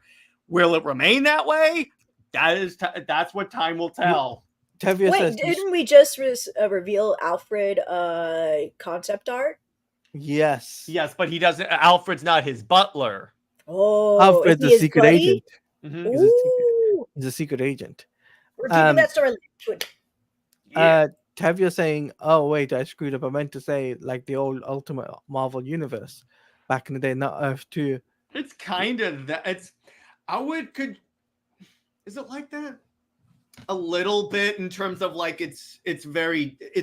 Will it remain that way? That's what time will tell. Wait, didn't we just reveal Alfred concept art? Yes, but he doesn't. Alfred's not his butler. Oh, Alfred's a secret agent. He's a secret agent. We're keeping that story. Tevia saying, "Oh wait, I screwed up. I meant to say like the old Ultimate Marvel Universe back in the day, not Earth 2." It's kind of that. Is it like that? A little bit, in terms of like it's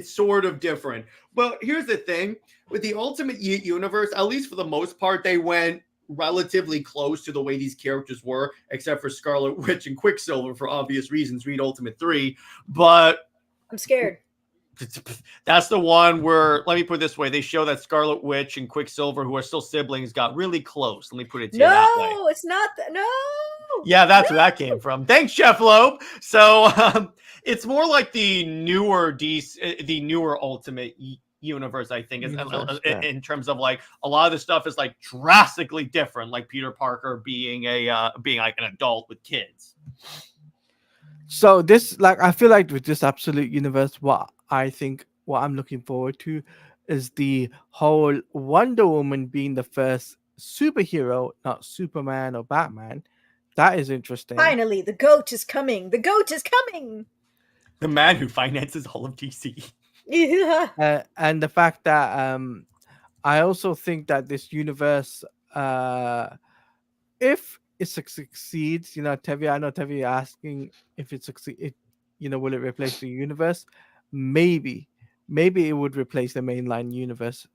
sort of different. But here's the thing with the Ultimate Universe, at least for the most part, they went relatively close to the way these characters were, except for Scarlet Witch and Quicksilver for obvious reasons. Read Ultimate 3. But I'm scared. That's the one where, let me put it this way, they show that Scarlet Witch and Quicksilver, who are still siblings, got really close. Let me put it to you that way. No, it's not that. No. Yeah, that's where that came from. Thanks, Chef Loeb. So it's more like the newer Ultimate Universe, I think, in terms of like a lot of the stuff is like drastically different, like Peter Parker being like an adult with kids. So this, like, I feel like with this absolute universe, what I'm looking forward to is the whole Wonder Woman being the first superhero, not Superman or Batman. That is interesting. Finally, the GOAT is coming. The GOAT is coming. The man who finances all of DC. Yeah. And the fact that I also think that this universe, if it succeeds, Tevia, I know Tevia asking if it succeeds, will it replace the universe? Maybe it would replace the mainline universe.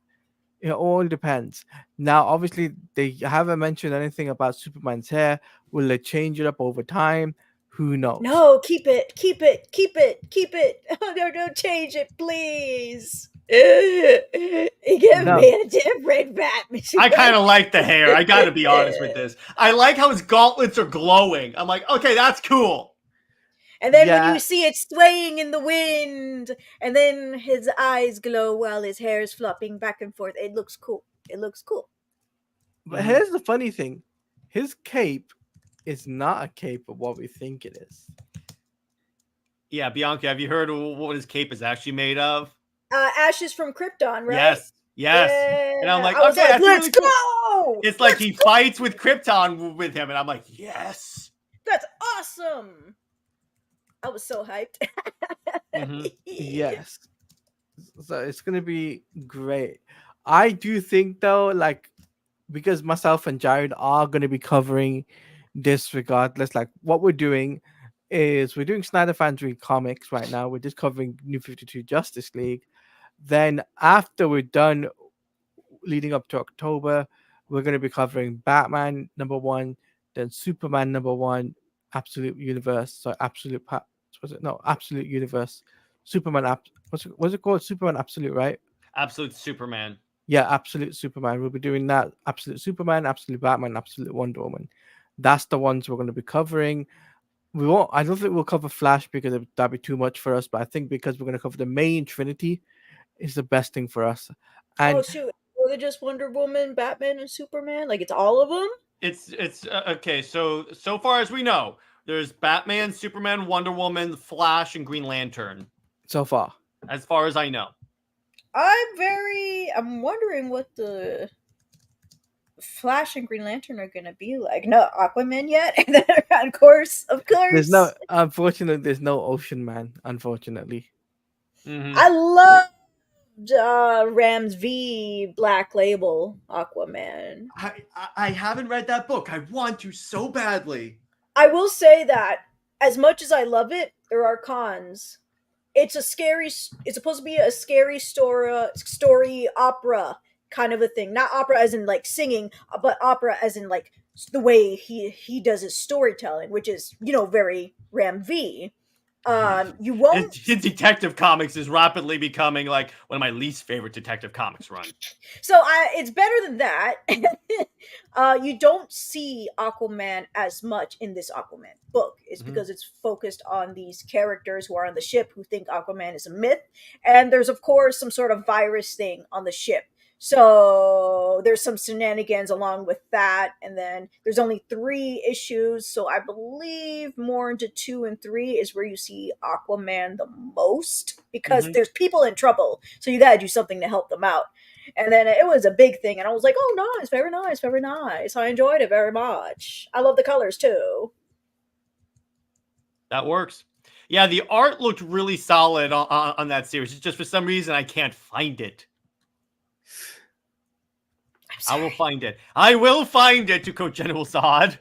It all depends. Now, obviously, they haven't mentioned anything about Superman's hair. Will they change it up over time? Who knows? No, keep it. Oh, no, don't change it, please. He gave No. me a different Batman. I kind of like the hair. I got to be honest with this. I like how his gauntlets are glowing. I'm like, okay, that's cool. And then when Yeah. you see it swaying in the wind, and then his eyes glow while his hair is flopping back and forth, it looks cool. It looks cool. But here's the funny thing. His cape is not a cape of what we think it is. Yeah, Bianca, have you heard what his cape is actually made of? Ashes from Krypton, right? Yes. Yeah. And I'm like, I was okay, that's let's really cool. go! It's like he fights with Krypton with him, and I'm like, yes. That's awesome. I was so hyped. Yes. So it's gonna be great. I do think though, like, because myself and Jared are gonna be covering this regardless. Like, what we're doing is we're doing Snyder Fans Read Comics right now. We're just covering New 52 Justice League. Then after we're done, leading up to October, we're going to be covering Batman #1, then Superman #1, Absolute Universe. So was it? No, Absolute Universe. Superman what's it called? Superman Absolute, right? Absolute Superman. Yeah, Absolute Superman. We'll be doing that. Absolute Superman, Absolute Batman, Absolute Wonder Woman. That's the ones we're going to be covering. We won't. I don't think we'll cover Flash because that'd be too much for us. But I think because we're going to cover the main Trinity, is the best thing for us. And Oh shoot! Were they just Wonder Woman, Batman, and Superman? Like it's all of them? It's okay. So far as we know, there's Batman, Superman, Wonder Woman, Flash, and Green Lantern. so far, As far as I know. I'm wondering what the Flash and Green Lantern are gonna be like. No Aquaman yet? And then, of course. unfortunately, there's no Ocean Man. Unfortunately, I loved Rams v Black Label Aquaman. I haven't read that book. I want to so badly. I will say that as much as I love it, there are cons. It's supposed to be a scary story opera kind of a thing. Not opera as in like singing, but opera as in like the way he does his storytelling, which is, very Ram V. You won't. Detective Comics is rapidly becoming like one of my least favorite Detective Comics run. So it's better than that. You don't see Aquaman as much in this Aquaman book. It's because it's focused on these characters who are on the ship who think Aquaman is a myth. And there's, of course, some sort of virus thing on the ship. So there's some shenanigans along with that. And then there's only 3 issues. So I believe more into 2 and 3 is where you see Aquaman the most, because there's people in trouble. So you got to do something to help them out. And then it was a big thing. And I was like, oh, nice, very nice, very nice. I enjoyed it very much. I love the colors too. That works. Yeah, the art looked really solid on that series. It's just for some reason I can't find it. I will find it. I will find it, to quote General Zod.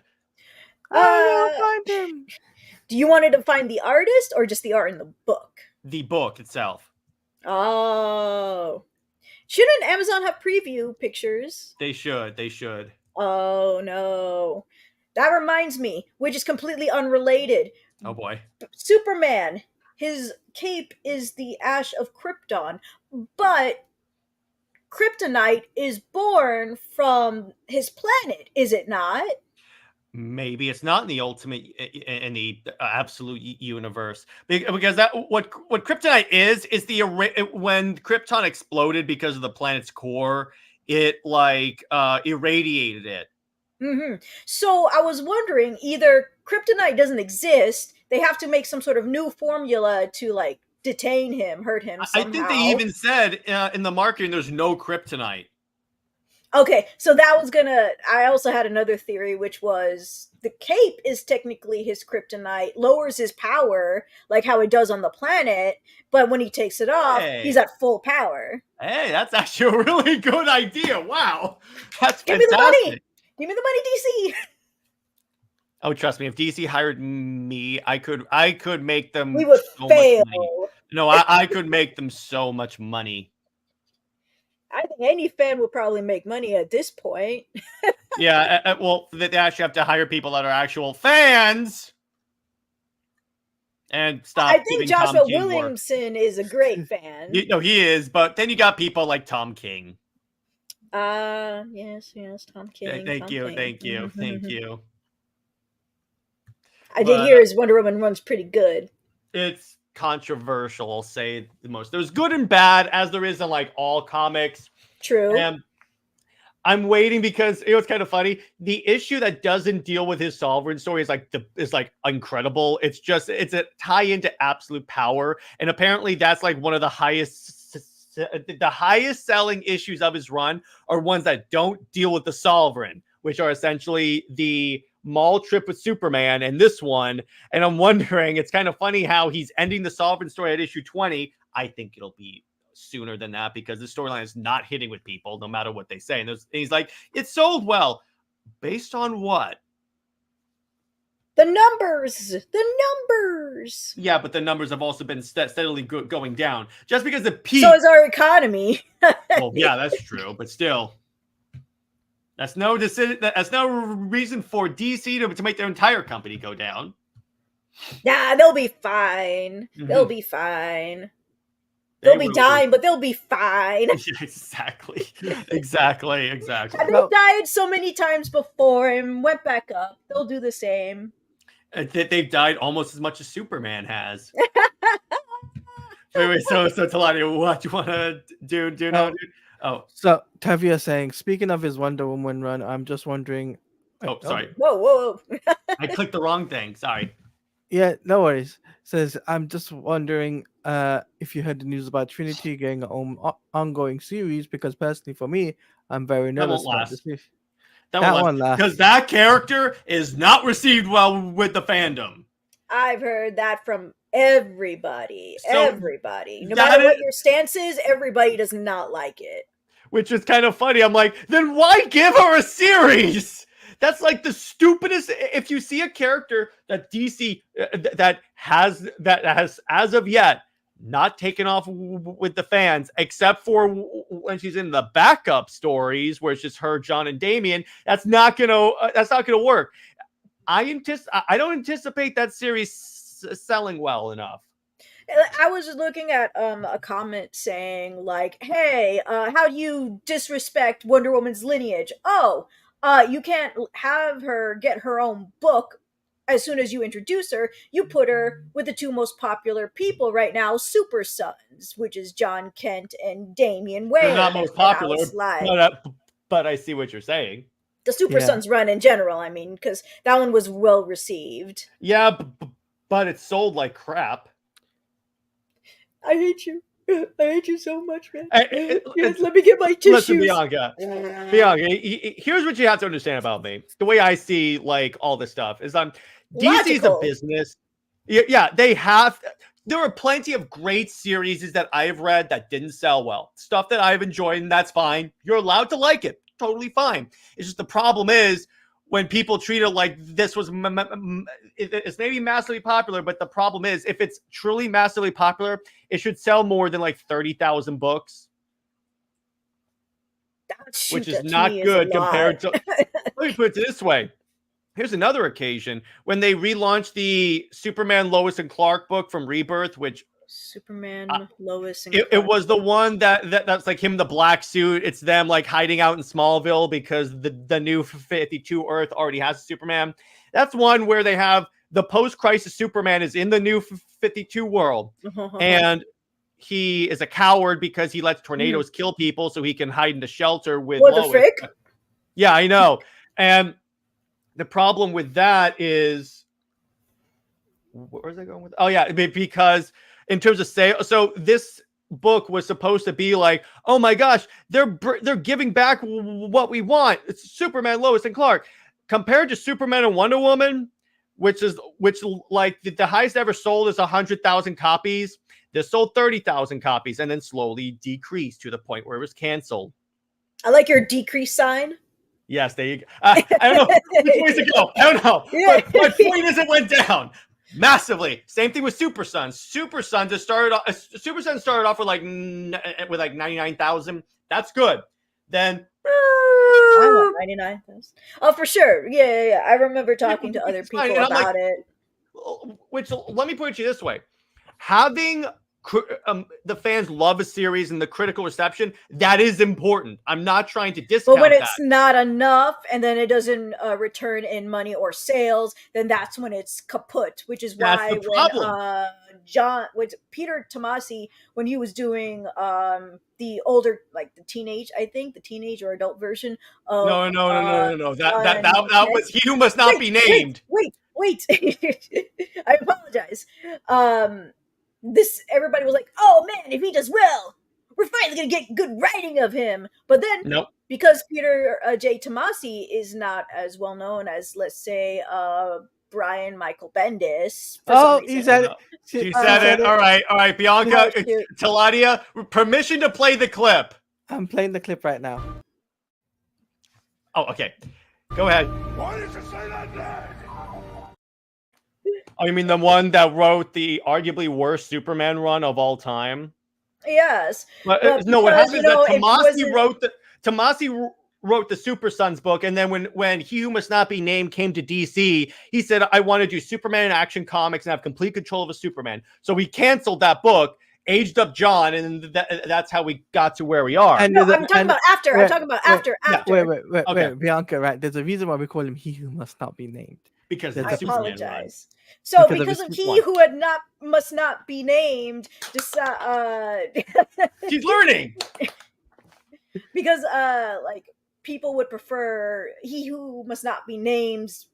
I will find him. Do you want to find the artist or just the art in the book? The book itself. Oh. Shouldn't Amazon have preview pictures? They should. Oh, no. That reminds me, which is completely unrelated. Oh, boy. Superman, his cape is the ash of Krypton, but kryptonite is born from his planet, is it not? Maybe it's not in the in the absolute universe, because that what kryptonite is the when Krypton exploded because of the planet's core, it irradiated it. So I was wondering, either kryptonite doesn't exist, they have to make some sort of new formula to detain him, hurt him somehow. I think they even said in the marketing there's no kryptonite. Okay, so I also had another theory, which was the cape is technically his kryptonite, lowers his power, like how it does on the planet, but when he takes it off, he's at full power. Hey, that's actually a really good idea. Wow. That's Give fantastic. me the money! Give me the money, DC! Oh, trust me, if DC hired me, I could make them We would so fail. much money. No, I could make them so much money. I think any fan would probably make money at this point. Yeah, well, they actually have to hire people that are actual fans. And stop I think giving Joshua Tom King work. Williamson is a great fan. He is, but then you got people like Tom King. Yes, Tom King. Thank Tom you. King. I did hear his Wonder Woman run's pretty good. It's controversial, I'll say the most. There's good and bad, as there is in like all comics. True. And I'm waiting because it's kind of funny. The issue that doesn't deal with his sovereign story is like incredible. It's a tie into absolute power, and apparently that's like one of the highest selling issues of his run are ones that don't deal with the sovereign, which are essentially the mall trip with Superman and this one. And I'm wondering, it's kind of funny how he's ending the sovereign story at issue 20. I think it'll be sooner than that because the storyline is not hitting with people no matter what they say. And he's like, it sold well. Based on what? The numbers. Yeah, but the numbers have also been steadily going down. Just because the peak. So is our economy. Well, yeah, that's true, but still, that's no reason for DC to make their entire company go down. Nah, they'll be fine. Mm-hmm. They'll be fine. They'll be dying, but they'll be fine. Exactly. They've died so many times before and went back up. They'll do the same. They've died almost as much as Superman has. Wait, so Talani, what do you want to do now, dude? Oh. So Tavia saying, speaking of his Wonder Woman run, I'm just wondering. Oh, sorry. Whoa. I clicked the wrong thing. Sorry. Yeah, no worries. Says, I'm just wondering if you heard the news about Trinity getting an ongoing series, because personally for me, I'm very nervous about this. That won't last. Because that character is not received well with the fandom. I've heard that from everybody. No matter what your stance is, everybody does not like it. Which is kind of funny. I'm like, then why give her a series? That's like the stupidest. If you see a character that DC that has as of yet not taken off with the fans, except for when she's in the backup stories where it's just her, John, and Damian, that's not gonna work. I don't anticipate that series selling well enough. I was looking at a comment saying like, "Hey, how do you disrespect Wonder Woman's lineage? Oh, you can't have her get her own book as soon as you introduce her. You put her with the two most popular people right now, Super Sons, which is John Kent and Damian Wayne. They're not most popular, but I see what you're saying. The Super Sons run in general, I mean, because that one was well received. Yeah, but it sold like crap. I hate you. I hate you so much, man. Let me get my tissues. Listen, Bianca, here's what you have to understand about me. The way I see like all this stuff is DC's a business. Yeah, they have. There are plenty of great series that I have read that didn't sell well. Stuff that I've enjoyed, and that's fine. You're allowed to like it. Totally fine. It's just the problem is when people treat it like this was it's maybe massively popular, but the problem is if it's truly massively popular, it should sell more than like 30,000 books, which is not good compared to. Let me put it this way. Here's another occasion when they relaunched the Superman Lois and Clark book from Rebirth, which Superman, Lois, and it was the one that's like him in the black suit. It's them like hiding out in Smallville because the new 52 Earth already has a Superman. That's one where they have the post-crisis Superman is in the new 52 world, and he is a coward because he lets tornadoes kill people so he can hide in the shelter with Lois. The frick? Yeah, I know. And the problem with that is, where was I going with? Oh yeah, because in terms of sale, so this book was supposed to be like, oh my gosh, they're giving back what we want. It's Superman, Lois, and Clark, compared to Superman and Wonder Woman, which like the highest ever sold is 100,000 copies. This sold 30,000 copies and then slowly decreased to the point where it was canceled. I like your decrease sign. Yes, there you go. I don't know which ways to go. I don't know. But my point is, it went down massively. Same thing with Super Sons. Super Sons started off with like 99,000. That's good. Then 99,000. Oh, for sure. Yeah. I remember talking to other people about it. Which, let me put it to you this way: having the fans love a series and the critical reception, that is important. I'm not trying to discount But when that. it's not enough and then it doesn't return in money or sales, then that's when it's kaput, which is That's why the problem. with Peter Tomasi, when he was doing the older, like the teenage or adult version of No. That One was He Who Must Not Be Named. Wait. I apologize. This everybody was like, "Oh man, if he does well, we're finally gonna get good writing of him." But then, Nope. because Peter J. Tomasi is not as well known as, let's say, Brian Michael Bendis. For some he reason. said it. She said it. All right, Bianca, Oh, shoot. Taladia, permission to play the clip. I'm playing the clip right now. Oh, okay. Go ahead. Why did you say that name? Oh, you mean the one that wrote the arguably worst Superman run of all time? Yes. But no, what because, happened is that it wasn't- Tomasi wrote the Super Sons book, and then when He Who Must Not Be Named came to DC, he said, "I want to do Superman in Action Comics and have complete control of a Superman." So we canceled that book, aged up John, and that's how we got to where we are. And No, there's a- I'm talking and- about after. wait, I'm talking about after. yeah, After. Wait, Bianca, right? There's a reason why we call him He Who Must Not Be Named. Because There's the I a Superman apologize. So Because of because his of sweet he one. who must not be named, She's learning. because like people would prefer he who must not be named's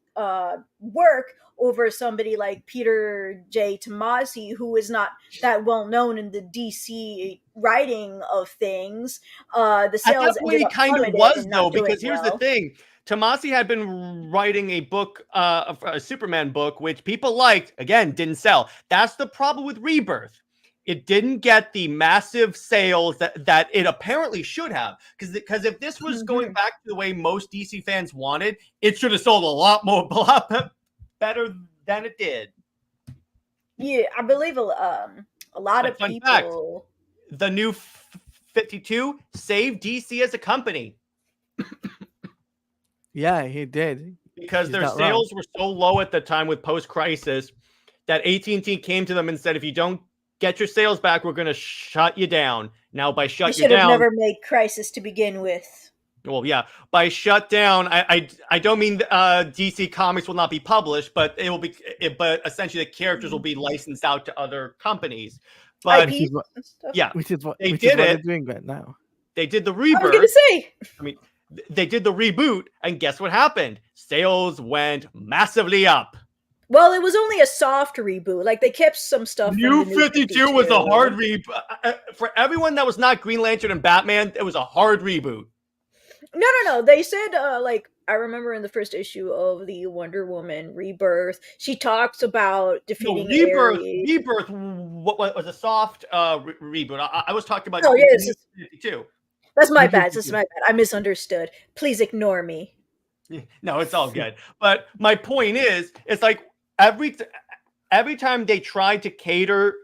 work over somebody like Peter J. Tomasi, who is not that well known in the DC writing of things. The At that sales point, he ended up kind of plummeted was, and not though, doing because here's well. the thing. Tomasi had been writing a book, a Superman book, which people liked. Again, didn't sell. That's the problem with Rebirth. It didn't get the massive sales that it apparently should have. Because if this was going back to the way most DC fans wanted, it should have sold a lot better than it did. Yeah, I believe a lot of Fun people. fact, the new 52 saved DC as a company. Yeah, he did. Because He's their not sales were so low at the time with post-crisis that AT&T came to them and said, if you don't get your sales back, we're going to shut you down. Now, by You shut you should have down... never made Crisis to begin with. Well, yeah. By shut down, I don't mean DC Comics will not be published, but it will be. But essentially, the characters will be licensed out to other companies. But IPs and stuff. yeah, Which is what They which did is what it. they're doing right now. they did the I was gonna rebirth. say. I mean, they did the reboot, and guess what happened? Sales went massively up. Well, it was only a soft reboot. Like they kept some stuff. From New the 52 was a hard reboot. For everyone that was not Green Lantern and Batman, it was a hard reboot. No. They said, like, I remember in the first issue of the Wonder Woman Rebirth, she talks about defeating Ares. Rebirth what was a soft reboot. I was talking about Oh, yes. 52. That's my bad. That's my bad. I misunderstood. Please ignore me. No, it's all good. But my point is, it's like every time they try to cater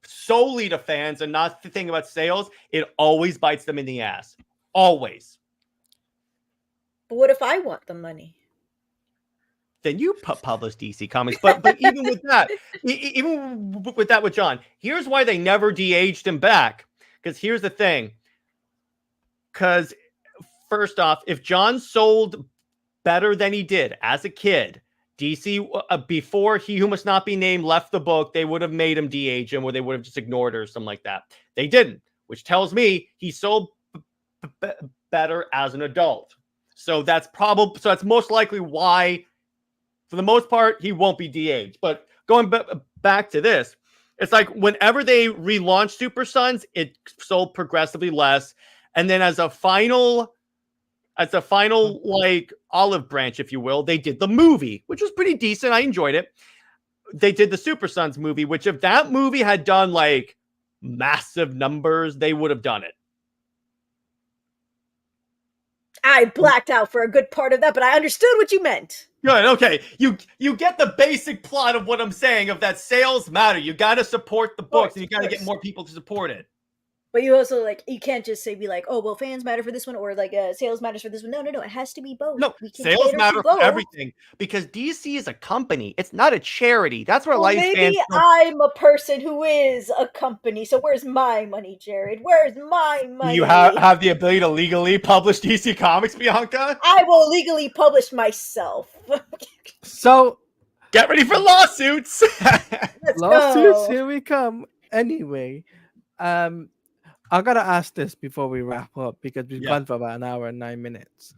solely to fans and not to think about sales, it always bites them in the ass. Always. But what if I want the money? Then you publish DC Comics. But even with that, even with that with John, here's why they never de-aged him back. Because here's the thing. Because first off, if John sold better than he did as a kid, DC, before He Who Must Not Be Named left the book, they would have made him de-age him, or they would have just ignored it or something like that. They didn't, which tells me he sold better as an adult. So that's most likely why, for the most part, he won't be de-aged. But going back to this, it's like whenever they relaunched Super Sons, it sold progressively less. And then as a final like olive branch, if you will, they did the movie, which was pretty decent. I enjoyed it. They did the Super Sons movie, which if that movie had done like massive numbers, they would have done it. I blacked out for a good part of that, but I understood what you meant. Good. Okay. You get the basic plot of what I'm saying, of that sales matter. You got to support the books, and you got to get more people to support it. But you also you can't just be like, oh well, fans matter for this one, or sales matters for this one. No, no, no. It has to be both. No, We can sales cater matter to for both. everything because DC is a company. It's not a charity. That's where Well, Life maybe fans. I'm a person who is a company. So where's my money, Jared? Where's my money? You have the ability to legally publish DC Comics, Bianca? I will legally publish myself. So Get ready for lawsuits. Let's lawsuits, go. here we come. Anyway, I gotta ask this before we wrap up because we've Yeah. gone for about an hour and 9 minutes.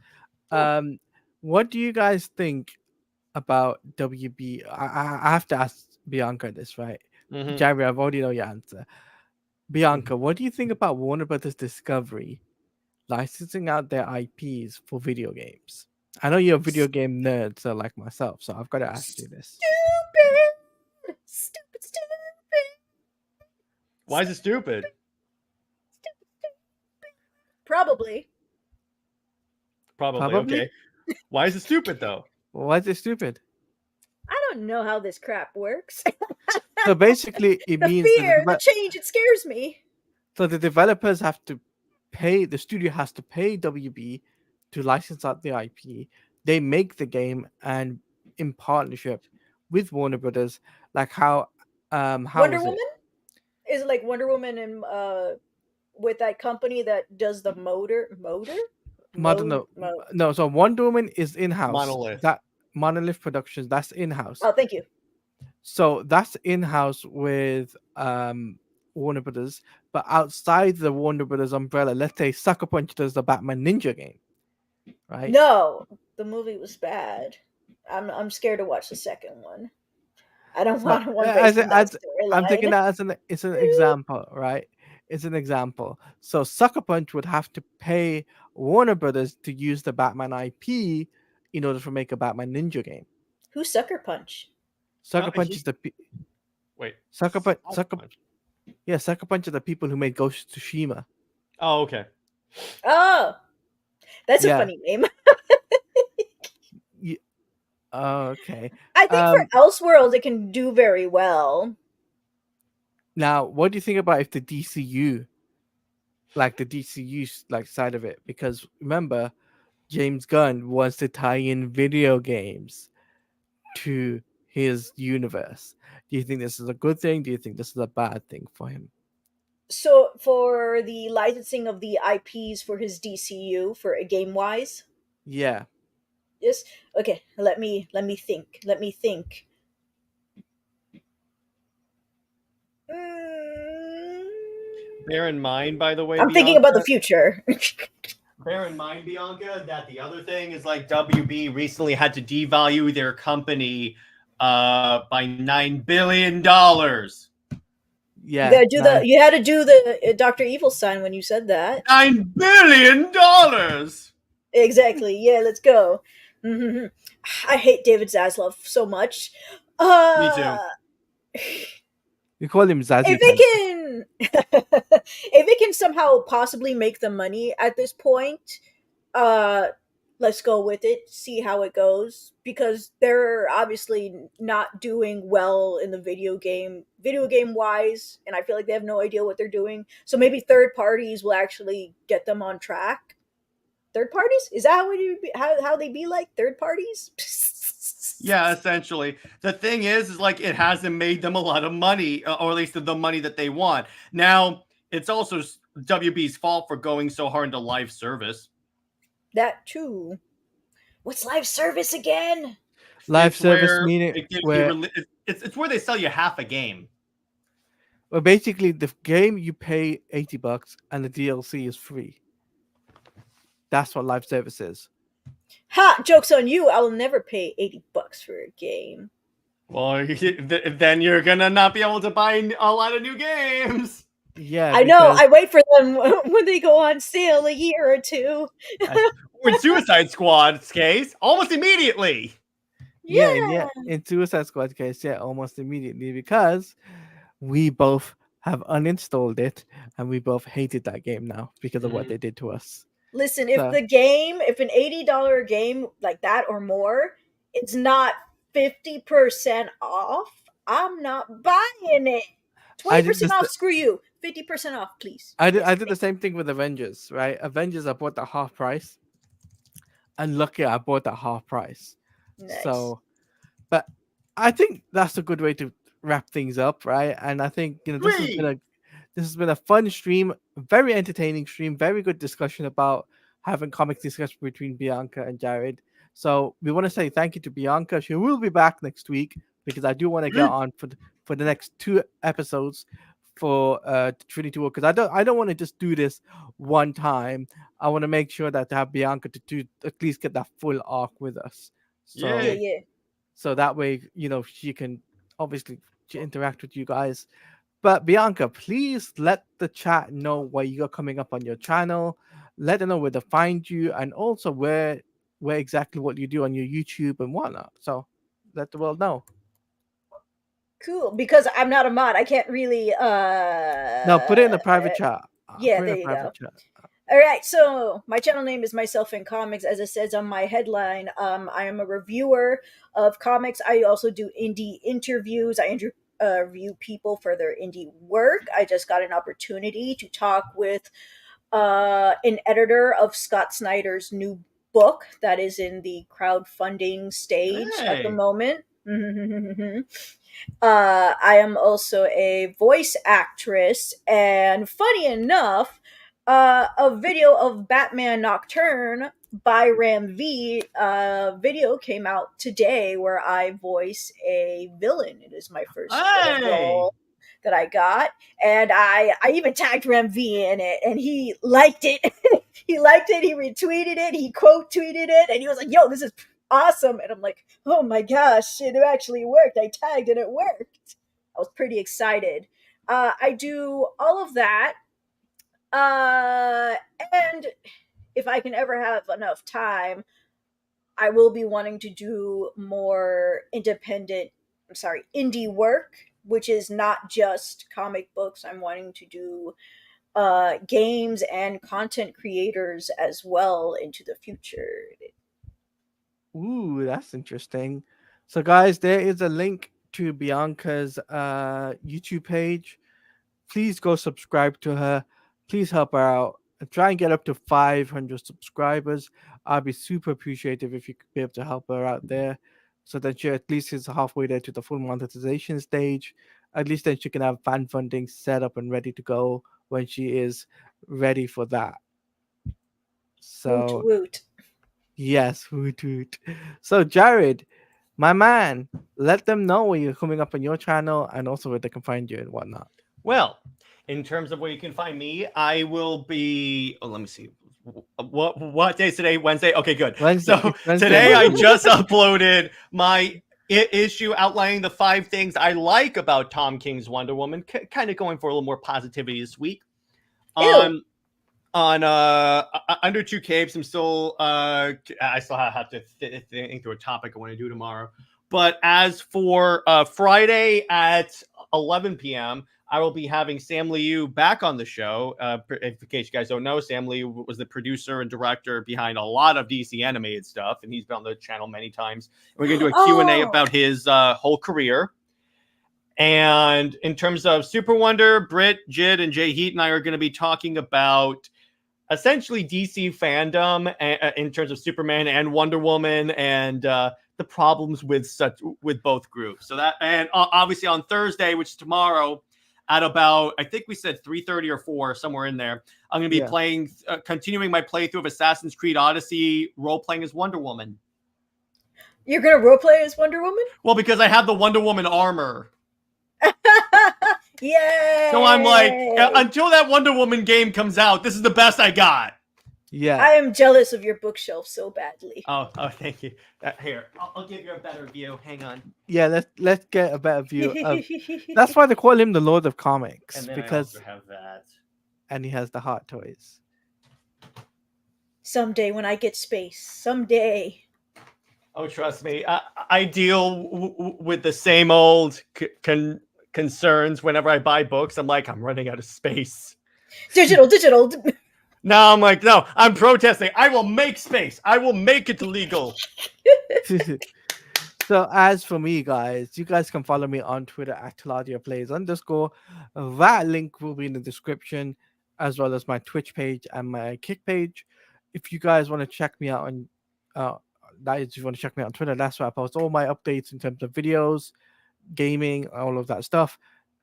What do you guys think about WB? I have to ask Bianca this, right? Mhm. Jerry, I've already know your answer. Bianca, what do you think about Warner Brothers Discovery licensing out their IPs for video games? I know you're a video game nerd, so like myself, so I've got to ask you this. Stupid. Why is it stupid? Probably. Probably. Okay. Why is it stupid though? Why is it stupid? I don't know how this crap works. So basically, it The means fear, the change, it scares me. so the developers have to pay, the studio has to pay WB to license out the IP. They make the game, and in partnership with Warner Brothers, like how Wonder is Woman? Is it like Wonder Woman and with that company that does the motor? No, so Wonder Woman is in-house. Monolith. That Monolith Productions, that's in-house. Oh, thank you. So that's in-house with Warner Brothers, but outside the Warner Brothers umbrella, let's say Sucker Punch does the Batman Ninja game, right? No, the movie was bad. I'm scared to watch the second one. I don't want one based on that I'm taking storyline. that it's an example, right? It's an example. So Sucker Punch would have to pay Warner Brothers to use the Batman IP in order to make a Batman Ninja game. Who's Sucker Punch? Sucker Punch is the Wait. Sucker Punch. Yeah, Sucker Punch are the people who made Ghost of Tsushima. Oh, okay. Oh, that's Yeah. a funny name. Okay. I think for Elseworld it can do very well. Now, what do you think about if the DCU, like the DCU like side of it? Because remember, James Gunn wants to tie in video games to his universe. Do you think this is a good thing? Do you think this is a bad thing for him? So for the licensing of the IPs for his DCU for a game wise, Yeah. yes. Okay, let me think. Bear in mind, by the way, I'm thinking about the Bianca, future. Bear in mind, Bianca, that the other thing is like WB recently had to devalue their company by $9 billion. Yeah. You had to do the Dr. Evil sign when you said that. $9 billion. Exactly. Yeah, let's go. Mhm. I hate David Zaslav so much. Me too. You call him Zazie. If it can somehow possibly make the money at this point, let's go with it, see how it goes, because they're obviously not doing well in the video game wise, and I feel like they have no idea what they're doing. So maybe third parties will actually get them on track. Third parties? Is that how they be like third parties? Yeah, essentially. The thing is like it hasn't made them a lot of money, or at least the money that they want. Now, it's also WB's fault for going so hard into live service. That too. What's live service again? Live service meaning it's where they sell you half a game. Well, basically, the game you pay $80 and the DLC is free. That's what live service is. Ha! Joke's on you. I will never pay $80 for a game. Well, then you're gonna not be able to buy a lot of new games. Yeah, I know. I wait for them when they go on sale a year or two. In Suicide Squad's case, almost immediately. Yeah. In Suicide Squad case, yeah, almost immediately, because we both have uninstalled it and we both hated that game now because of what they did to us. Listen, if an $80 game like that or more, it's not 50% off, I'm not buying it. 20% off, screw you. 50% off, please. I did the same thing with Avengers, right? Avengers, I bought the half price, and lucky I bought that half price. Nice. So, but I think that's a good way to wrap things up, right? And I think this has been a fun stream, very entertaining stream, very good discussion about having comics discussion between Bianca and Jared. So we want to say thank you to Bianca. She will be back next week because I do want to get on for the next 2 episodes for Trinity War, because I don't want to just do this one time. I want to make sure that to have Bianca to at least get that full arc with us. So Yeah. so that way she can obviously interact with you guys. But Bianca, please let the chat know what you got coming up on your channel. Let them know where to find you, and also where exactly what you do on your YouTube and whatnot. So let the world know. Cool, because I'm not a mod. I can't really No, put it in the private chat. Yeah, Put it in there the you private go. chat. All right, so my channel name is Myself in Comics, as it says on my headline. I am a reviewer of comics. I also do indie interviews. I interview people for their indie work. I just got an opportunity to talk with an editor of Scott Snyder's new book that is in the crowdfunding stage at the moment. I am also a voice actress, and funny enough, a video of Batman Nocturne by Ram V video came out today where I voice a villain. It is my first role that I got, and I even tagged Ram V in it, and he liked it. He liked it, he retweeted it, he quote tweeted it, and he was like, yo, this is awesome. And I'm like, oh my gosh, it actually worked. I tagged and it worked. I was pretty excited. I do all of that. And if I can ever have enough time, I will be wanting to do more indie work, which is not just comic books. I'm wanting to do games and content creators as well into the future. Ooh, that's interesting. So, guys, there is a link to Bianca's YouTube page. Please go subscribe to her. Please help her out and try and get up to 500 subscribers. I'd be super appreciative if you could be able to help her out there, so that she at least is halfway there to the full monetization stage. At least then she can have fan funding set up and ready to go when she is ready for that. So, woot woot. Yes, woot woot. So, Jared, my man, let them know when you're coming up on your channel and also where they can find you and whatnot. Well, in terms of where you can find me, I will be. Oh, let me see. What day is today? Wednesday. Okay, good. Wednesday. Today I just uploaded my issue outlining the 5 things I like about Tom King's Wonder Woman. Kind of going for a little more positivity this week. On Under 2 Capes, I'm still I still have to think through a topic I want to do tomorrow. But as for Friday at 11 p.m., I will be having Sam Liu back on the show. In case you guys don't know, Sam Liu was the producer and director behind a lot of DC animated stuff, and he's been on the channel many times. We're going to do a Q&A about his whole career. And in terms of Super Wonder, Britt, Jid, and Jay Heat and I are going to be talking about essentially DC fandom in terms of Superman and Wonder Woman and the problems with both groups. So that, and obviously on Thursday, which is tomorrow, at about, I think we said 3:30 or 4, somewhere in there, I'm going to be playing, continuing my playthrough of Assassin's Creed Odyssey, role-playing as Wonder Woman. You're going to roleplay as Wonder Woman? Well, because I have the Wonder Woman armor. Yay! So I'm like, until that Wonder Woman game comes out, this is the best I got. Yeah. I am jealous of your bookshelf so badly. Oh, thank you. Here, I'll give you a better view. Hang on. Yeah, let's get a better view of. That's why they call him the Lord of Comics, And then because I also have that. and he has the hot toys. Someday when I get space, someday. Oh, trust me, I deal with the same old concerns whenever I buy books. I'm like, I'm running out of space. Digital. Now I'm like, no, I'm protesting. I will make space. I will make it legal. So as for me, guys, you guys can follow me on Twitter at @TaladiaPlays_. That link will be in the description, as well as my Twitch page and my Kick page. If you guys want to check me out on, uh, that is, if you want to check me out on Twitter, that's where I post all my updates in terms of videos, gaming, all of that stuff.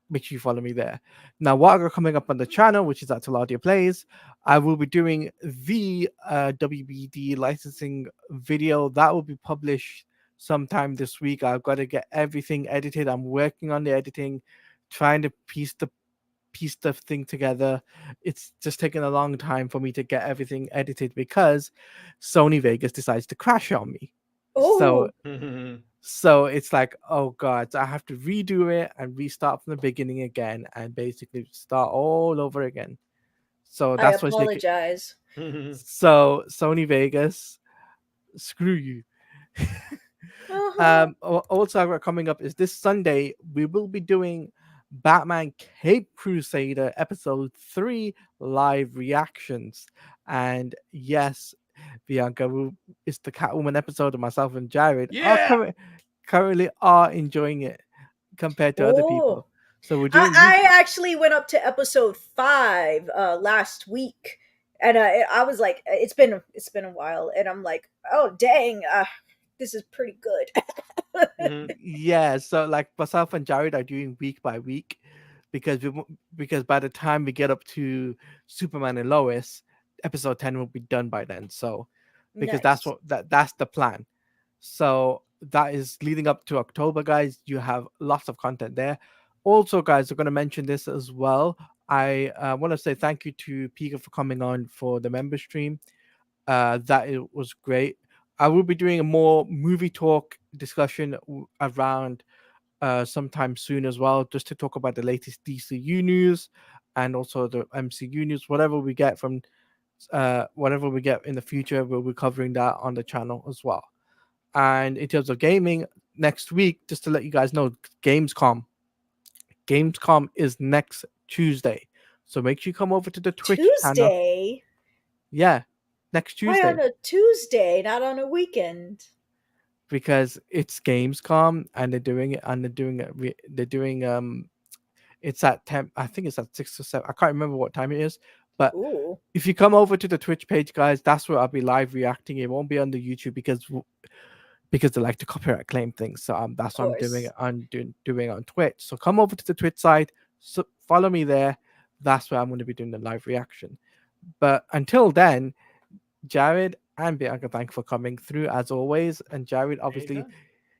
Make sure you follow me there. Now, what I got coming up on the channel, which is at Taladia Plays, I will be doing the WBD licensing video that will be published sometime this week. I've got to get everything edited. I'm working on the editing, trying to piece the thing together. It's just taken a long time for me to get everything edited because Sony Vegas decides to crash on me. So Oh, so it's like, oh god, so I have to redo it and restart from the beginning again and basically start all over again. So I that's what's making. apologize. So Sony Vegas, screw you. Uh-huh. Also coming up is this Sunday we will be doing Batman Cape Crusader episode 3 live reactions. And yes, Bianca it's the Catwoman episode, and myself and Jared Yeah. currently are enjoying it compared to other people. Oh. So we're doing I actually went up to episode 5 last week, and I was like, it's been a while, and I'm like, oh dang, this is pretty good. yeah, so like myself and Jared are doing week by week because because by the time we get up to Superman and Lois, episode 10 will be done by then. So because Nice. that's the plan. So that is leading up to October, guys. You have lots of content there. Also, guys, I'm going to mention this as well. I want to say thank you to Pika for coming on for the member stream. That it was great. I will be doing a more movie talk discussion around sometime soon as well, just to talk about the latest DCU news and also the MCU news. Whatever we get from whatever we get in the future, we'll be covering that on the channel as well. And in terms of gaming, next week, just to let you guys know, Gamescom is next Tuesday. So make sure you come over to the Twitch channel. Tuesday? Yeah, next Why Tuesday. on a Tuesday, not on a weekend? Because it's Gamescom and they're doing it's at 10, I think it's at 6 or 7. I can't remember what time it is. But Ooh. if you come over to the Twitch page, guys, that's where I'll be live reacting. It won't be on the YouTube because they like to copyright claim things. So that's what I'm doing it on doing on Twitch. So come over to the Twitch side, so follow me there. That's where I'm going to be doing the live reaction. But until then, Jared and Bianca, thank you for coming through as always. And Jared, obviously,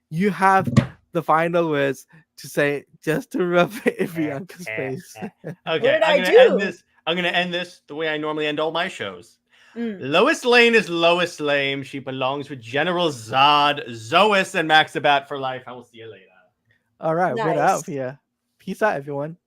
you have the final words to say just to rub it in Bianca's face. Okay, What did I I'm gonna do? end this. I'm gonna end this the way I normally end all my shows. Lois Lane is Lois Lame. She belongs with General Zod, Zois, and Maxabat for life. I will see you later. All right, we're out Nice. here. Peace out, everyone.